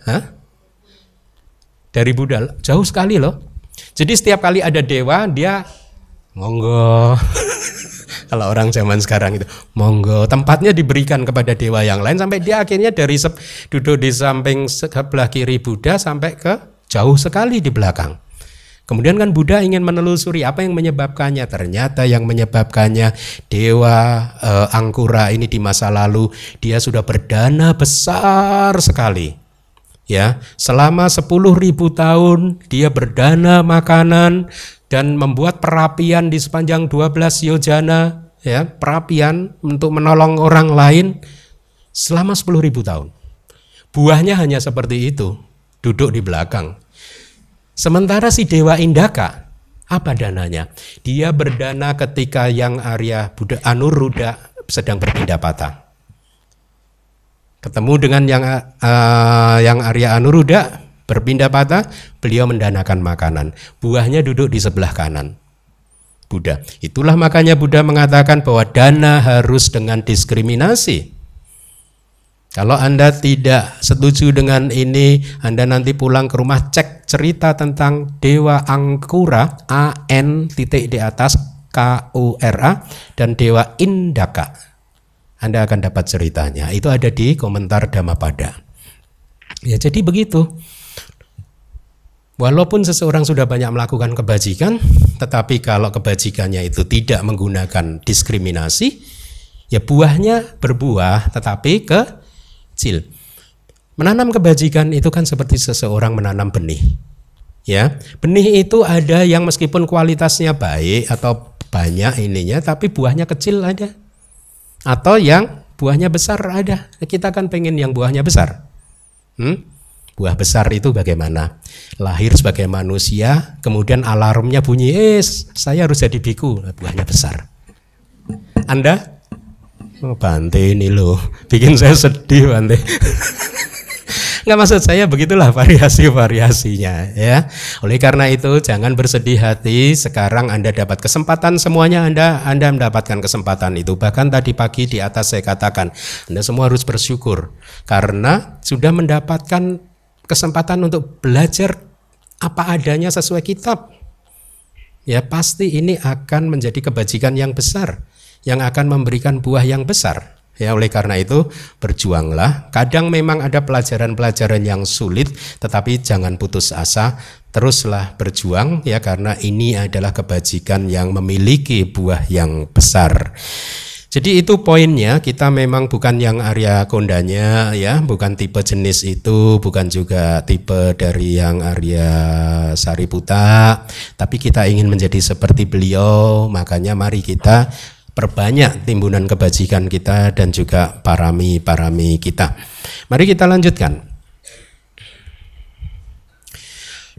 Dari Buddha, jauh sekali loh. Jadi setiap kali ada dewa, dia monggo. Kalau orang zaman sekarang itu monggo, tempatnya diberikan kepada dewa yang lain sampai dia akhirnya dari duduk di samping sebelah kiri Buddha sampai ke jauh sekali di belakang. Kemudian kan Buddha ingin menelusuri apa yang menyebabkannya. Ternyata yang menyebabkannya Dewa Angkura ini di masa lalu dia sudah berdana besar sekali. Ya, selama 10.000 tahun dia berdana makanan dan membuat perapian di sepanjang 12 yojana, ya, perapian untuk menolong orang lain selama 10.000 tahun. Buahnya hanya seperti itu, duduk di belakang. Sementara si Dewa Indaka, apa dananya? Dia berdana ketika yang Arya Buddha Anuruddha sedang berpindah patah. Ketemu dengan yang Arya Anuruddha berpindah patah, beliau mendanakan makanan. Buahnya duduk di sebelah kanan Buddha. Itulah makanya Buddha mengatakan bahwa dana harus dengan diskriminasi. Kalau Anda tidak setuju dengan ini, Anda nanti pulang ke rumah cek cerita tentang Dewa Angkura, A-N titik di atas K-U-R-A, dan Dewa Indaka. Anda akan dapat ceritanya. Itu ada di komentar Dhammapada. Ya, jadi begitu. Walaupun seseorang sudah banyak melakukan kebajikan, tetapi kalau kebajikannya itu tidak menggunakan diskriminasi, ya buahnya berbuah tetapi kecil. Menanam kebajikan itu kan seperti seseorang menanam benih. Ya, benih itu ada yang meskipun kualitasnya baik atau banyak ininya, tapi buahnya kecil ada. Atau yang buahnya besar ada. Kita kan pengen yang buahnya besar. Buah besar itu bagaimana? Lahir sebagai manusia, kemudian alarmnya bunyi, saya harus jadi biku, buahnya besar. Anda? Oh, Bante ini loh, bikin saya sedih Bante. Nggak, maksud saya begitulah variasi-variasinya ya. Oleh karena itu jangan bersedih hati, sekarang Anda dapat kesempatan semuanya, Anda mendapatkan kesempatan itu. Bahkan tadi pagi di atas saya katakan, Anda semua harus bersyukur karena sudah mendapatkan kesempatan untuk belajar apa adanya sesuai kitab. Ya, pasti ini akan menjadi kebajikan yang besar yang akan memberikan buah yang besar. Ya, oleh karena itu berjuanglah. Kadang memang ada pelajaran-pelajaran yang sulit, tetapi jangan putus asa, teruslah berjuang ya, karena ini adalah kebajikan yang memiliki buah yang besar. Jadi itu poinnya, kita memang bukan yang Arya Kondanya ya, bukan tipe jenis itu, bukan juga tipe dari yang Arya Sariputa, tapi kita ingin menjadi seperti beliau. Makanya mari kita perbanyak timbunan kebajikan kita dan juga parami-parami kita. Mari kita lanjutkan.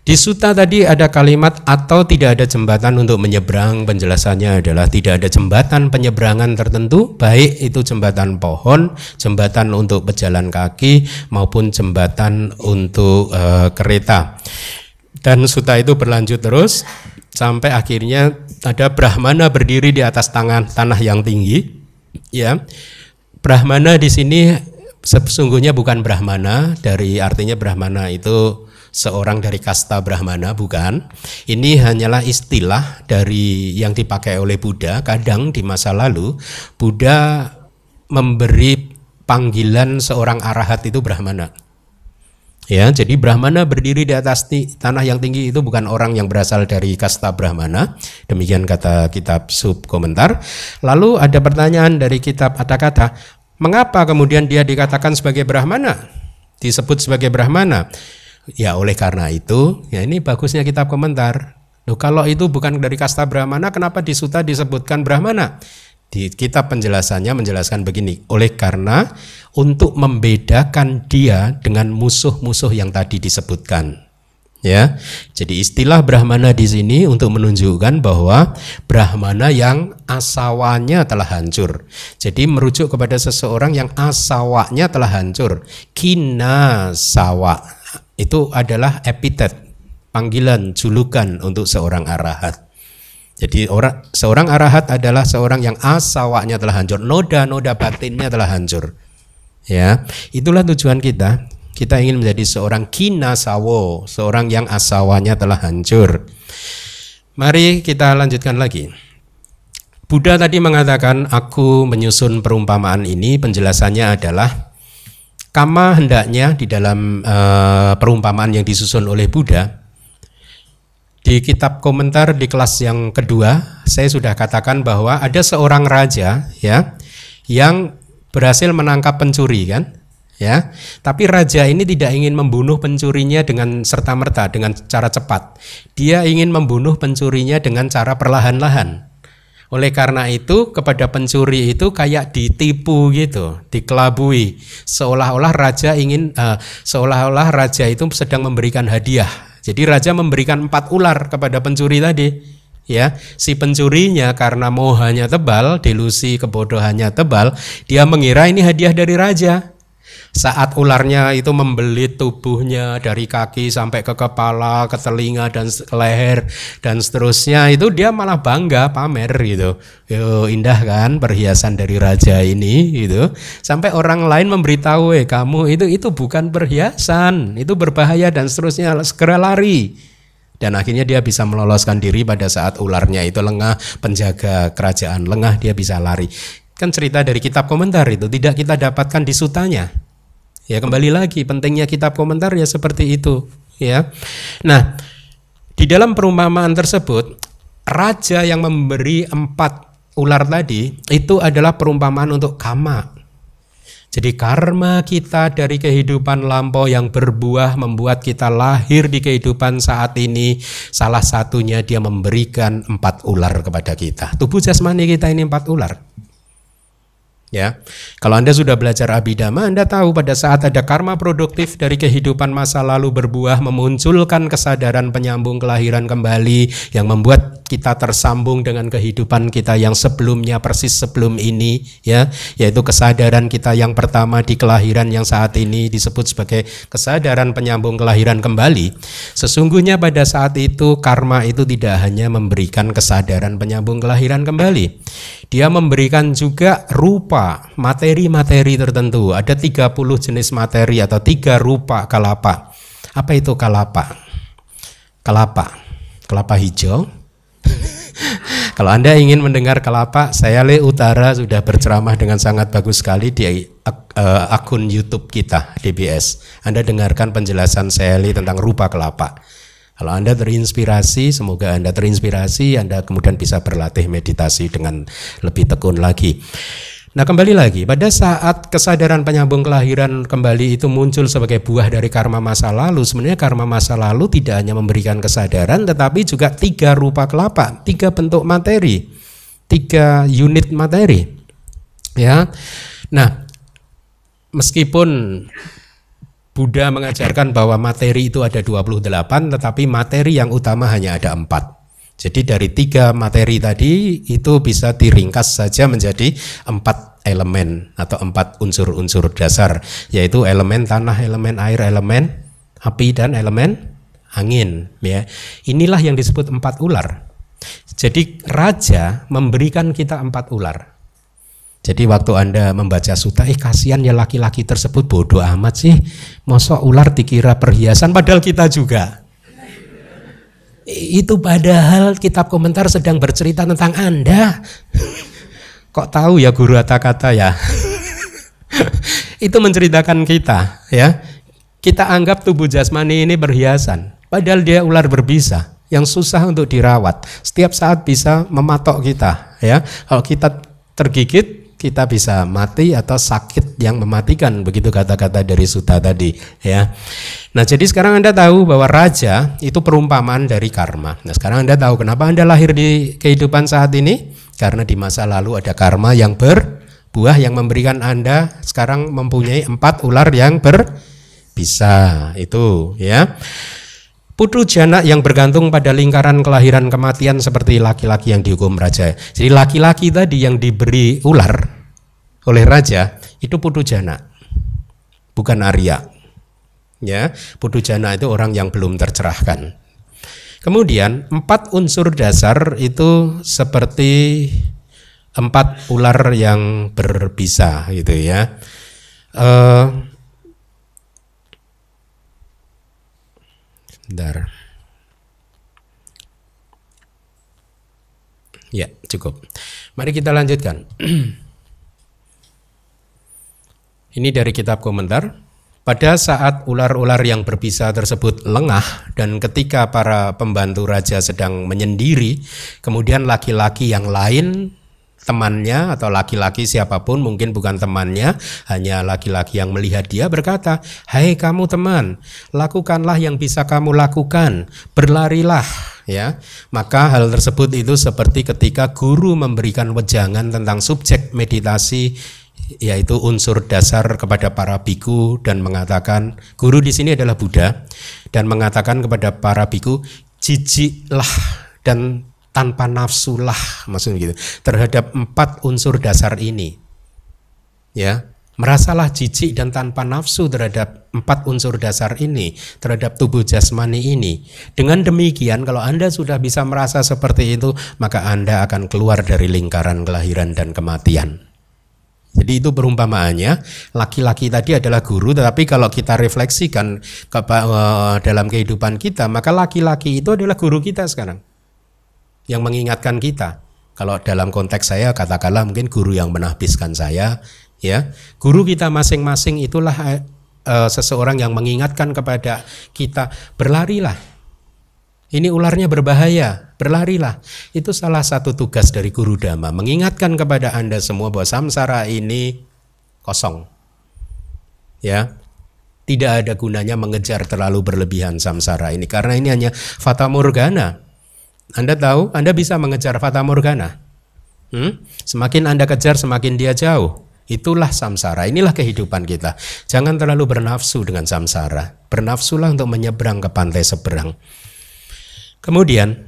Di Sutta tadi ada kalimat atau tidak ada jembatan untuk menyeberang. Penjelasannya adalah tidak ada jembatan penyeberangan tertentu, baik itu jembatan pohon, jembatan untuk pejalan kaki maupun jembatan untuk kereta. Dan Sutta itu berlanjut terus sampai akhirnya ada Brahmana berdiri di atas tanah yang tinggi. Ya, Brahmana di sini sesungguhnya bukan Brahmana, dari artinya Brahmana itu seorang dari kasta Brahmana, bukan. Ini hanyalah istilah dari yang dipakai oleh Buddha. Kadang di masa lalu Buddha memberi panggilan seorang arahat itu Brahmana. Ya, jadi Brahmana berdiri di atas tanah yang tinggi itu bukan orang yang berasal dari kasta Brahmana. Demikian kata kitab sub komentar. Lalu ada pertanyaan dari kitab Atthakatha, mengapa kemudian dia dikatakan sebagai Brahmana? Disebut sebagai Brahmana? Ya oleh karena itu, ya ini bagusnya kitab komentar. Loh, kalau itu bukan dari kasta Brahmana, kenapa di Sutta disebutkan Brahmana? Di kitab penjelasannya menjelaskan begini, oleh karena untuk membedakan dia dengan musuh-musuh yang tadi disebutkan. Ya, jadi istilah Brahmana di sini untuk menunjukkan bahwa Brahmana yang asawanya telah hancur. Jadi merujuk kepada seseorang yang asawanya telah hancur. Kina sawa itu adalah epitet, panggilan, julukan untuk seorang arahat. Jadi seorang arahat adalah seorang yang asawanya telah hancur, noda-noda batinnya telah hancur. Ya, itulah tujuan kita. Kita ingin menjadi seorang kinasawo, seorang yang asawanya telah hancur. Mari kita lanjutkan lagi. Buddha tadi mengatakan, aku menyusun perumpamaan ini, penjelasannya adalah kama hendaknya di dalam perumpamaan yang disusun oleh Buddha. Di kitab komentar di kelas yang kedua, saya sudah katakan bahwa ada seorang raja ya yang berhasil menangkap pencuri kan, ya. Tapi raja ini tidak ingin membunuh pencurinya dengan serta-merta dengan cara cepat. Dia ingin membunuh pencurinya dengan cara perlahan-lahan. Oleh karena itu kepada pencuri itu kayak ditipu gitu, dikelabui, seolah-olah raja itu sedang memberikan hadiah. Jadi raja memberikan 4 ular kepada pencuri tadi. Ya, si pencurinya karena mohanya tebal, delusi kebodohannya tebal, dia mengira ini hadiah dari raja. Saat ularnya itu membelit tubuhnya dari kaki sampai ke kepala, ke telinga dan leher dan seterusnya, itu dia malah bangga pamer gitu. Yo, indah kan perhiasan dari raja ini gitu. Sampai orang lain memberitahu, kamu itu bukan perhiasan, itu berbahaya dan seterusnya, segera lari. Dan akhirnya dia bisa meloloskan diri pada saat ularnya itu lengah, penjaga kerajaan lengah, dia bisa lari. Kan cerita dari kitab komentar itu tidak kita dapatkan di sutanya. Ya kembali lagi pentingnya kitab komentar ya seperti itu ya. Nah, di dalam perumpamaan tersebut, raja yang memberi 4 ular tadi itu adalah perumpamaan untuk karma. Jadi karma kita dari kehidupan lampau yang berbuah membuat kita lahir di kehidupan saat ini. Salah satunya dia memberikan 4 ular kepada kita. Tubuh jasmani kita ini 4 ular. Ya, kalau Anda sudah belajar Abhidhamma, Anda tahu pada saat ada karma produktif dari kehidupan masa lalu berbuah memunculkan kesadaran penyambung kelahiran kembali yang membuat kita tersambung dengan kehidupan kita yang sebelumnya persis sebelum ini, ya, yaitu kesadaran kita yang pertama di kelahiran yang saat ini disebut sebagai kesadaran penyambung kelahiran kembali. Sesungguhnya pada saat itu karma itu tidak hanya memberikan kesadaran penyambung kelahiran kembali, dia memberikan juga rupa materi-materi tertentu. Ada 30 jenis materi atau 3 rupa kalapa. Apa itu kalapa? Kelapa hijau. Kalau Anda ingin mendengar kelapa, saya Le Utara sudah berceramah dengan sangat bagus sekali di akun YouTube kita DBS. Anda dengarkan penjelasan saya Le tentang rupa kelapa. Kalau Anda terinspirasi, semoga Anda terinspirasi, Anda kemudian bisa berlatih meditasi dengan lebih tekun lagi. Nah, kembali lagi, pada saat kesadaran penyambung kelahiran kembali itu muncul sebagai buah dari karma masa lalu, sebenarnya karma masa lalu tidak hanya memberikan kesadaran, tetapi juga 3 rupa kelapa, 3 bentuk materi, 3 unit materi. Ya, nah, meskipun Buddha mengajarkan bahwa materi itu ada 28, tetapi materi yang utama hanya ada 4. Jadi dari 3 materi tadi itu bisa diringkas saja menjadi 4 elemen atau 4 unsur-unsur dasar, yaitu elemen tanah, elemen air, elemen api, dan elemen angin. Ya, inilah yang disebut 4 ular. Jadi raja memberikan kita 4 ular. Jadi waktu Anda membaca sutta, kasihan ya laki-laki tersebut, bodoh amat sih, mosok ular dikira perhiasan, padahal kita juga. Itu padahal kitab komentar sedang bercerita tentang Anda. Kok tahu ya guru kata-kata ya? Itu menceritakan kita, ya. Kita anggap tubuh jasmani ini perhiasan, padahal dia ular berbisa yang susah untuk dirawat. Setiap saat bisa mematok kita, ya. Kalau kita tergigit, kita bisa mati atau sakit yang mematikan, begitu kata-kata dari sutta tadi, ya. Nah, jadi sekarang Anda tahu bahwa raja itu perumpamaan dari karma. Nah, sekarang Anda tahu kenapa Anda lahir di kehidupan saat ini? Karena di masa lalu ada karma yang berbuah yang memberikan Anda sekarang mempunyai 4 ular yang berbisa. Itu, ya. Putu jana yang bergantung pada lingkaran kelahiran kematian seperti laki-laki yang dihukum raja. Jadi laki-laki tadi yang diberi ular oleh raja itu putu jana, bukan Arya. Ya, putu jana itu orang yang belum tercerahkan. Kemudian 4 unsur dasar itu seperti 4 ular yang berbisa, gitu ya. Bentar. Ya, cukup. Mari kita lanjutkan. Ini dari kitab komentar. Pada saat ular-ular yang berbisa tersebut lengah dan ketika para pembantu raja sedang menyendiri, kemudian laki-laki yang lain, temannya atau laki-laki siapapun, mungkin bukan temannya, hanya laki-laki yang melihat dia, berkata, "Hai kamu teman, lakukanlah yang bisa kamu lakukan, berlarilah." Ya, maka hal tersebut itu seperti ketika guru memberikan wejangan tentang subjek meditasi, yaitu unsur dasar kepada para biku, dan mengatakan, guru di sini adalah Buddha, dan mengatakan kepada para biku, jijiklah dan tanpa nafsulah, maksudnya gitu, terhadap 4 unsur dasar ini. Ya, merasalah jijik dan tanpa nafsu terhadap 4 unsur dasar ini, terhadap tubuh jasmani ini. Dengan demikian, kalau Anda sudah bisa merasa seperti itu, maka Anda akan keluar dari lingkaran kelahiran dan kematian. Jadi itu perumpamaannya, laki-laki tadi adalah guru, tetapi kalau kita refleksikan dalam kehidupan kita, maka laki-laki itu adalah guru kita sekarang, yang mengingatkan kita. Kalau dalam konteks saya, katakanlah mungkin guru yang menahbiskan saya, ya. Guru kita masing-masing itulah seseorang yang mengingatkan kepada kita, berlarilah. Ini ularnya berbahaya, berlarilah. Itu salah satu tugas dari guru dhamma, mengingatkan kepada Anda semua bahwa samsara ini kosong. Ya. Tidak ada gunanya mengejar terlalu berlebihan samsara ini, karena ini hanya fata morgana. Anda tahu, Anda bisa mengejar fata morgana. Semakin Anda kejar, semakin dia jauh. Itulah samsara, inilah kehidupan kita. Jangan terlalu bernafsu dengan samsara. Bernafsulah untuk menyeberang ke pantai seberang. Kemudian,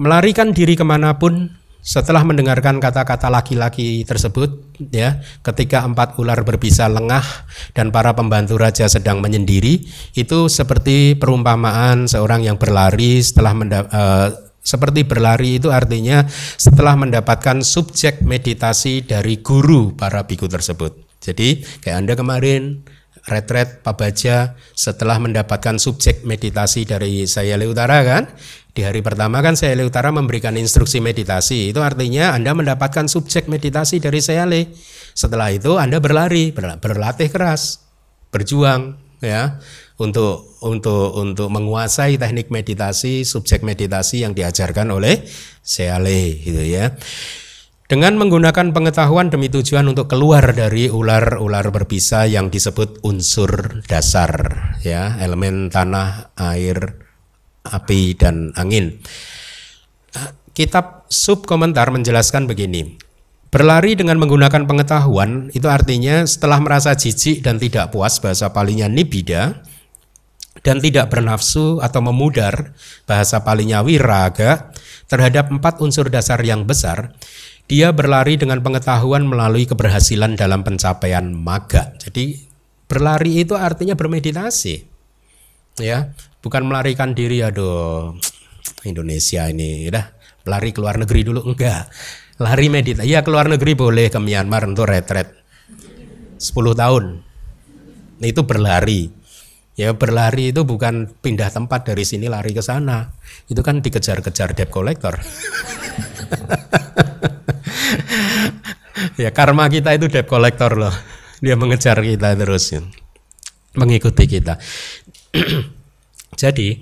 melarikan diri kemanapun setelah mendengarkan kata-kata laki-laki tersebut, ya, ketika 4 ular berbisa lengah dan para pembantu raja sedang menyendiri, itu seperti perumpamaan seorang yang berlari setelah seperti berlari itu artinya setelah mendapatkan subjek meditasi dari guru para biku tersebut. Jadi kayak Anda kemarin retret Pabaja setelah mendapatkan subjek meditasi dari Sayali Utara kan? Di hari pertama kan Sayali Utara memberikan instruksi meditasi. Itu artinya Anda mendapatkan subjek meditasi dari Sayali. Setelah itu Anda berlari, berlatih keras, berjuang ya untuk menguasai teknik meditasi, subjek meditasi yang diajarkan oleh Sayali gitu ya. Dengan menggunakan pengetahuan demi tujuan untuk keluar dari ular-ular berbisa yang disebut unsur dasar, ya, elemen tanah, air, api, dan angin. Kitab subkomentar menjelaskan begini. Berlari dengan menggunakan pengetahuan itu artinya setelah merasa jijik dan tidak puas, bahasa palinya nibbida, dan tidak bernafsu atau memudar, bahasa palinya wiraga, terhadap 4 unsur dasar yang besar, dia berlari dengan pengetahuan melalui keberhasilan dalam pencapaian magga. Jadi berlari itu artinya bermeditasi, ya, bukan melarikan diri. Aduh, Indonesia ini, udah lari ke luar negeri dulu, enggak. Lari meditasi, ya keluar negeri boleh, ke Myanmar untuk retret 10 tahun. Itu berlari. Ya berlari itu bukan pindah tempat dari sini lari ke sana. Itu kan dikejar-kejar debt collector. Ya karma kita itu debt collector loh. Dia mengejar kita terus, mengikuti kita. Jadi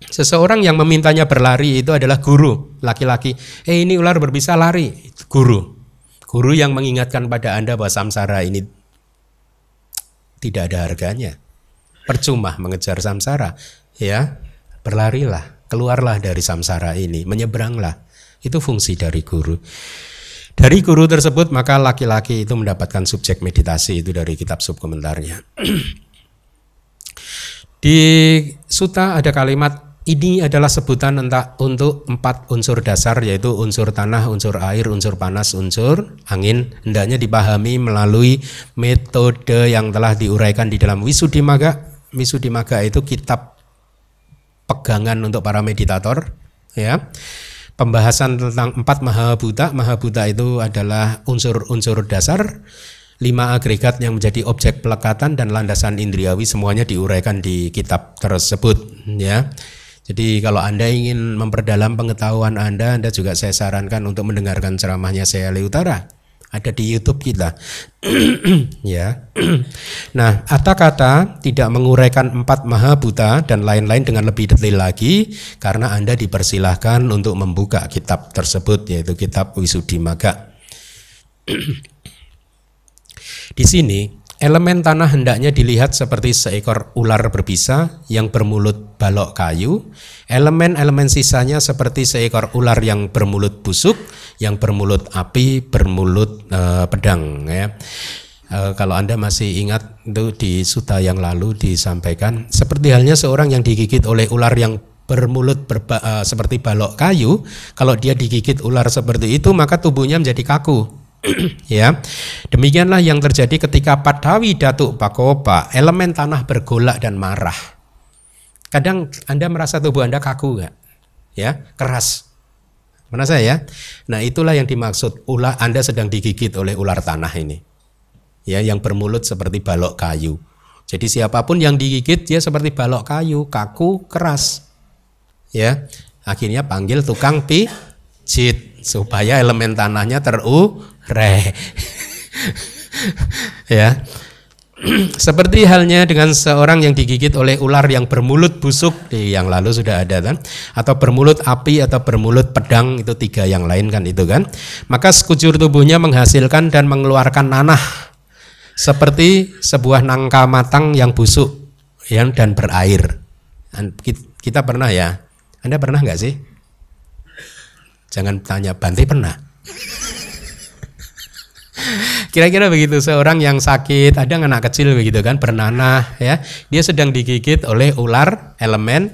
seseorang yang memintanya berlari itu adalah guru laki-laki. Ini ular berbisa, lari. Guru yang mengingatkan pada Anda bahwa samsara ini tidak ada harganya. Percuma mengejar samsara, ya. Berlarilah, keluarlah dari samsara ini, menyeberanglah. Itu fungsi dari guru. Dari guru tersebut maka laki-laki itu mendapatkan subjek meditasi, itu dari kitab subkomentarnya. Di sutta ada kalimat, ini adalah sebutan untuk 4 unsur dasar, yaitu unsur tanah, unsur air, unsur panas, unsur angin. Hendaknya dipahami melalui metode yang telah diuraikan di dalam Visuddhimagga. Visuddhimagga itu kitab pegangan untuk para meditator, ya. Pembahasan tentang 4 mahabhuta. Mahabhuta itu adalah unsur-unsur dasar, 5 agregat yang menjadi objek pelekatan dan landasan indriawi, semuanya diuraikan di kitab tersebut, ya. Jadi kalau Anda ingin memperdalam pengetahuan Anda juga saya sarankan untuk mendengarkan ceramahnya Sayali Utara. Ada di YouTube kita. Ya. Nah, kata-kata tidak menguraikan 4 mahabhuta dan lain-lain dengan lebih detail lagi, karena Anda dipersilahkan untuk membuka kitab tersebut, yaitu kitab Visuddhimagga. Di sini elemen tanah hendaknya dilihat seperti seekor ular berbisa yang bermulut balok kayu. Elemen-elemen sisanya seperti seekor ular yang bermulut busuk, yang bermulut api, bermulut pedang, ya. Kalau Anda masih ingat itu di sutta yang lalu disampaikan, seperti halnya seorang yang digigit oleh ular yang bermulut seperti balok kayu. Kalau dia digigit ular seperti itu, maka tubuhnya menjadi kaku. Ya, demikianlah yang terjadi ketika Padawi Datuk Bakopa, elemen tanah bergolak dan marah. Kadang Anda merasa tubuh Anda kaku nggak? Ya, keras. Merasa ya? Nah, itulah yang dimaksud ular Anda sedang digigit oleh ular tanah ini. Ya, yang bermulut seperti balok kayu. Jadi siapapun yang digigit dia seperti balok kayu, kaku, keras. Ya, akhirnya panggil tukang pijit supaya elemen tanahnya terurai. Ya. Seperti halnya dengan seorang yang digigit oleh ular yang bermulut busuk, di yang lalu sudah ada kan, atau bermulut api atau bermulut pedang, itu 3 yang lain kan itu kan. Maka sekujur tubuhnya menghasilkan dan mengeluarkan nanah seperti sebuah nangka matang yang busuk dan berair. Kita pernah ya? Anda pernah nggak sih? Jangan tanya, Bante pernah. Kira-kira begitu, seorang yang sakit, ada anak kecil begitu kan, bernanah ya, dia sedang digigit oleh ular elemen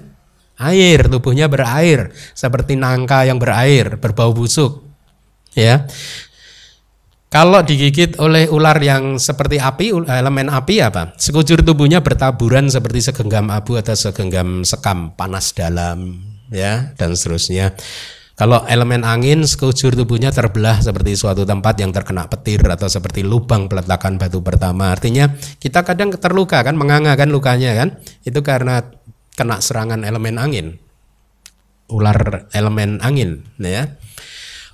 air, tubuhnya berair seperti nangka yang berair, berbau busuk ya. Kalau digigit oleh ular yang seperti api, elemen api apa? Sekujur tubuhnya bertaburan seperti segenggam abu atau segenggam sekam panas dalam ya, dan seterusnya. Kalau elemen angin, sekujur tubuhnya terbelah seperti suatu tempat yang terkena petir atau seperti lubang peletakan batu pertama. Artinya kita kadang terluka kan, menganga kan lukanya kan, itu karena kena serangan elemen angin, ular elemen angin ya.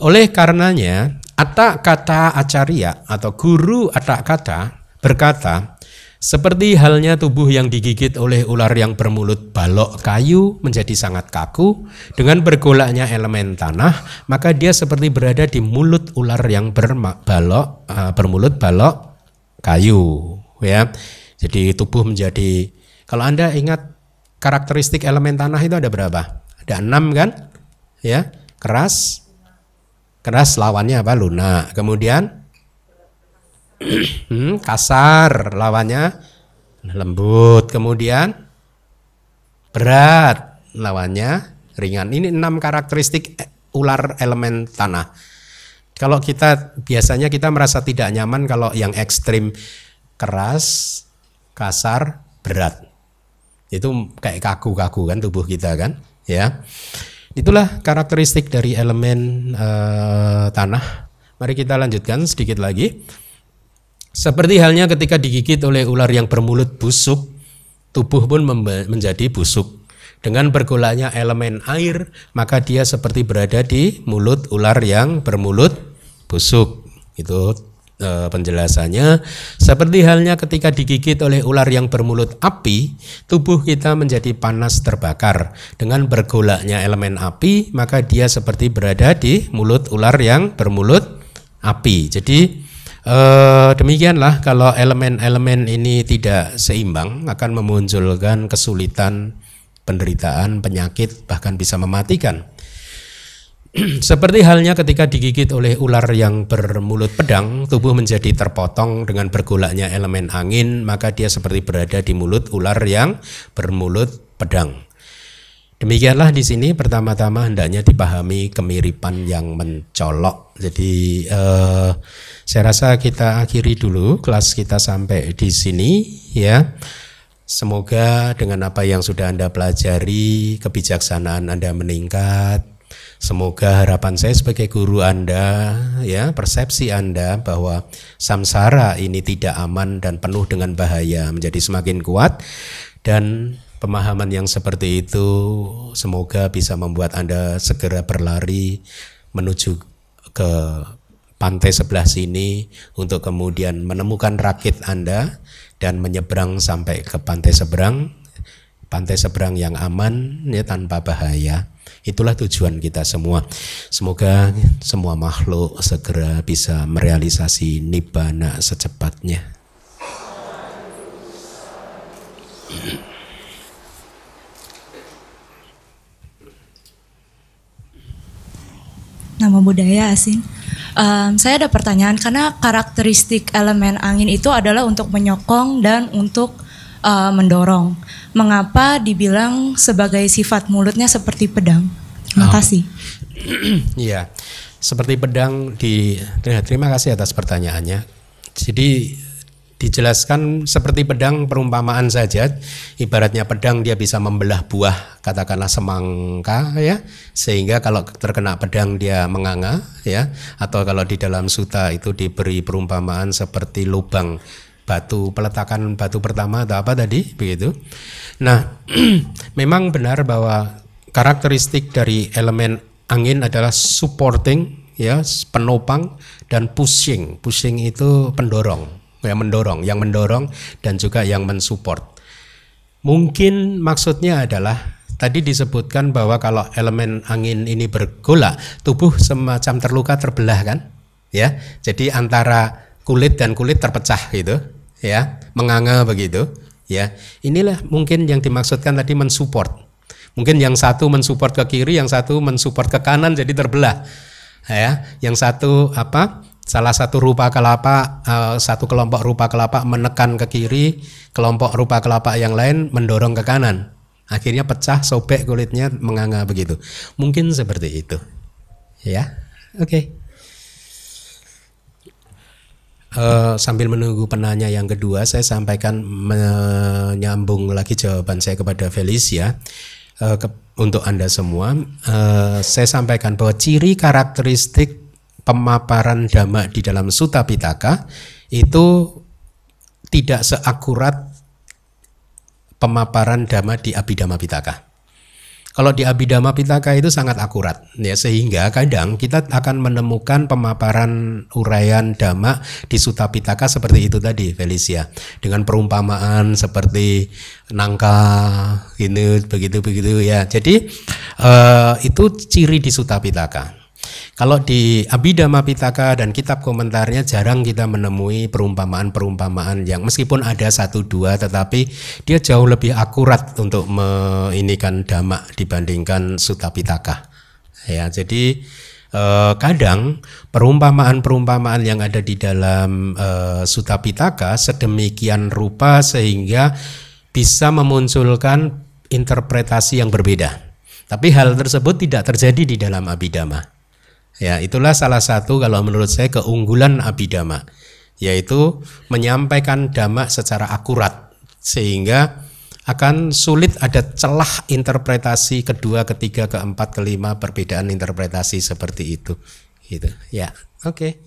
Oleh karenanya Atta Kata Acarya atau guru Atta Kata berkata, seperti halnya tubuh yang digigit oleh ular yang bermulut balok kayu menjadi sangat kaku, dengan bergolaknya elemen tanah, maka dia seperti berada di mulut ular yang bermulut balok kayu ya. Jadi tubuh menjadi, kalau Anda ingat karakteristik elemen tanah itu ada berapa? Ada 6 kan ya. Keras lawannya apa? Lunak. Kemudian kasar lawannya lembut, kemudian berat lawannya ringan. Ini 6 karakteristik ular elemen tanah. Kalau biasanya kita merasa tidak nyaman kalau yang ekstrim keras, kasar, berat. Itu kayak kaku-kaku kan tubuh kita kan, ya. Itulah karakteristik dari elemen tanah. Mari kita lanjutkan sedikit lagi. Seperti halnya ketika digigit oleh ular yang bermulut busuk, tubuh pun menjadi busuk. Dengan bergolaknya elemen air, maka dia seperti berada di mulut ular yang bermulut busuk. Itu penjelasannya. Seperti halnya ketika digigit oleh ular yang bermulut api, tubuh kita menjadi panas terbakar. Dengan bergolaknya elemen api, maka dia seperti berada di mulut ular yang bermulut api. Jadi demikianlah, kalau elemen-elemen ini tidak seimbang akan memunculkan kesulitan, penderitaan, penyakit, bahkan bisa mematikan. Seperti halnya ketika digigit oleh ular yang bermulut pedang, tubuh menjadi terpotong. Dengan bergolaknya elemen angin, maka dia seperti berada di mulut ular yang bermulut pedang. Demikianlah di sini pertama-tama hendaknya dipahami kemiripan yang mencolok. Jadi saya rasa kita akhiri dulu kelas kita sampai di sini ya. Semoga dengan apa yang sudah Anda pelajari, kebijaksanaan Anda meningkat. Semoga harapan saya sebagai guru Anda ya, persepsi Anda bahwa samsara ini tidak aman dan penuh dengan bahaya menjadi semakin kuat, dan pemahaman yang seperti itu semoga bisa membuat Anda segera berlari menuju ke pantai sebelah sini untuk kemudian menemukan rakit Anda dan menyeberang sampai ke pantai seberang yang aman ya, tanpa bahaya. Itulah tujuan kita semua. Semoga semua makhluk segera bisa merealisasi nibbana secepatnya. Nama budaya Asin. Saya ada pertanyaan, karena karakteristik elemen angin itu adalah untuk menyokong dan untuk mendorong. Mengapa dibilang sebagai sifat mulutnya seperti pedang? Terima kasih. Iya, seperti pedang. Terima kasih atas pertanyaannya. Jadi dijelaskan seperti pedang, perumpamaan saja. Ibaratnya pedang dia bisa membelah buah, katakanlah semangka ya, sehingga kalau terkena pedang dia menganga ya. Atau kalau di dalam sutta itu diberi perumpamaan seperti lubang batu, peletakan batu pertama atau apa tadi begitu. Nah, memang benar bahwa karakteristik dari elemen angin adalah supporting ya, penopang, dan pushing. Pushing itu pendorong yang mendorong dan juga yang mensupport. Mungkin maksudnya adalah tadi disebutkan bahwa kalau elemen angin ini bergolak, tubuh semacam terluka terbelah kan? Ya. Jadi antara kulit dan kulit terpecah gitu, ya, menganga begitu, ya. Inilah mungkin yang dimaksudkan tadi mensupport. Mungkin yang satu mensupport ke kiri, yang satu mensupport ke kanan jadi terbelah. Ya, yang satu salah satu rupa kelapa, satu kelompok rupa kelapa menekan ke kiri, kelompok rupa kelapa yang lain mendorong ke kanan. Akhirnya pecah, sobek kulitnya, menganga begitu. Mungkin seperti itu. Ya, oke. Sambil menunggu penanya yang kedua, saya sampaikan menyambung lagi jawaban saya kepada Felicia. Untuk Anda semua, saya sampaikan bahwa ciri karakteristik pemaparan Dhamma di dalam Sutta Pitaka itu tidak seakurat pemaparan Dhamma di Abhidhamma Pitaka. Kalau di Abhidhamma Pitaka itu sangat akurat, ya, sehingga kadang kita akan menemukan pemaparan uraian Dhamma di Sutta Pitaka seperti itu tadi, Felicia, dengan perumpamaan seperti nangka, ini begitu ya. Jadi itu ciri di Sutta Pitaka. Kalau di Abhidhamma Pitaka dan kitab komentarnya jarang kita menemui perumpamaan-perumpamaan yang meskipun ada 1-2 tetapi dia jauh lebih akurat untuk meinikan Dhamma dibandingkan Sutta Pitaka. Ya, jadi kadang perumpamaan-perumpamaan yang ada di dalam Sutta Pitaka sedemikian rupa sehingga bisa memunculkan interpretasi yang berbeda. Tapi hal tersebut tidak terjadi di dalam Abhidhamma. Ya, itulah salah satu kalau menurut saya keunggulan Abhidhamma, yaitu menyampaikan Dhamma secara akurat sehingga akan sulit ada celah interpretasi kedua, ketiga, keempat, kelima, perbedaan interpretasi seperti itu. Gitu. Ya, oke.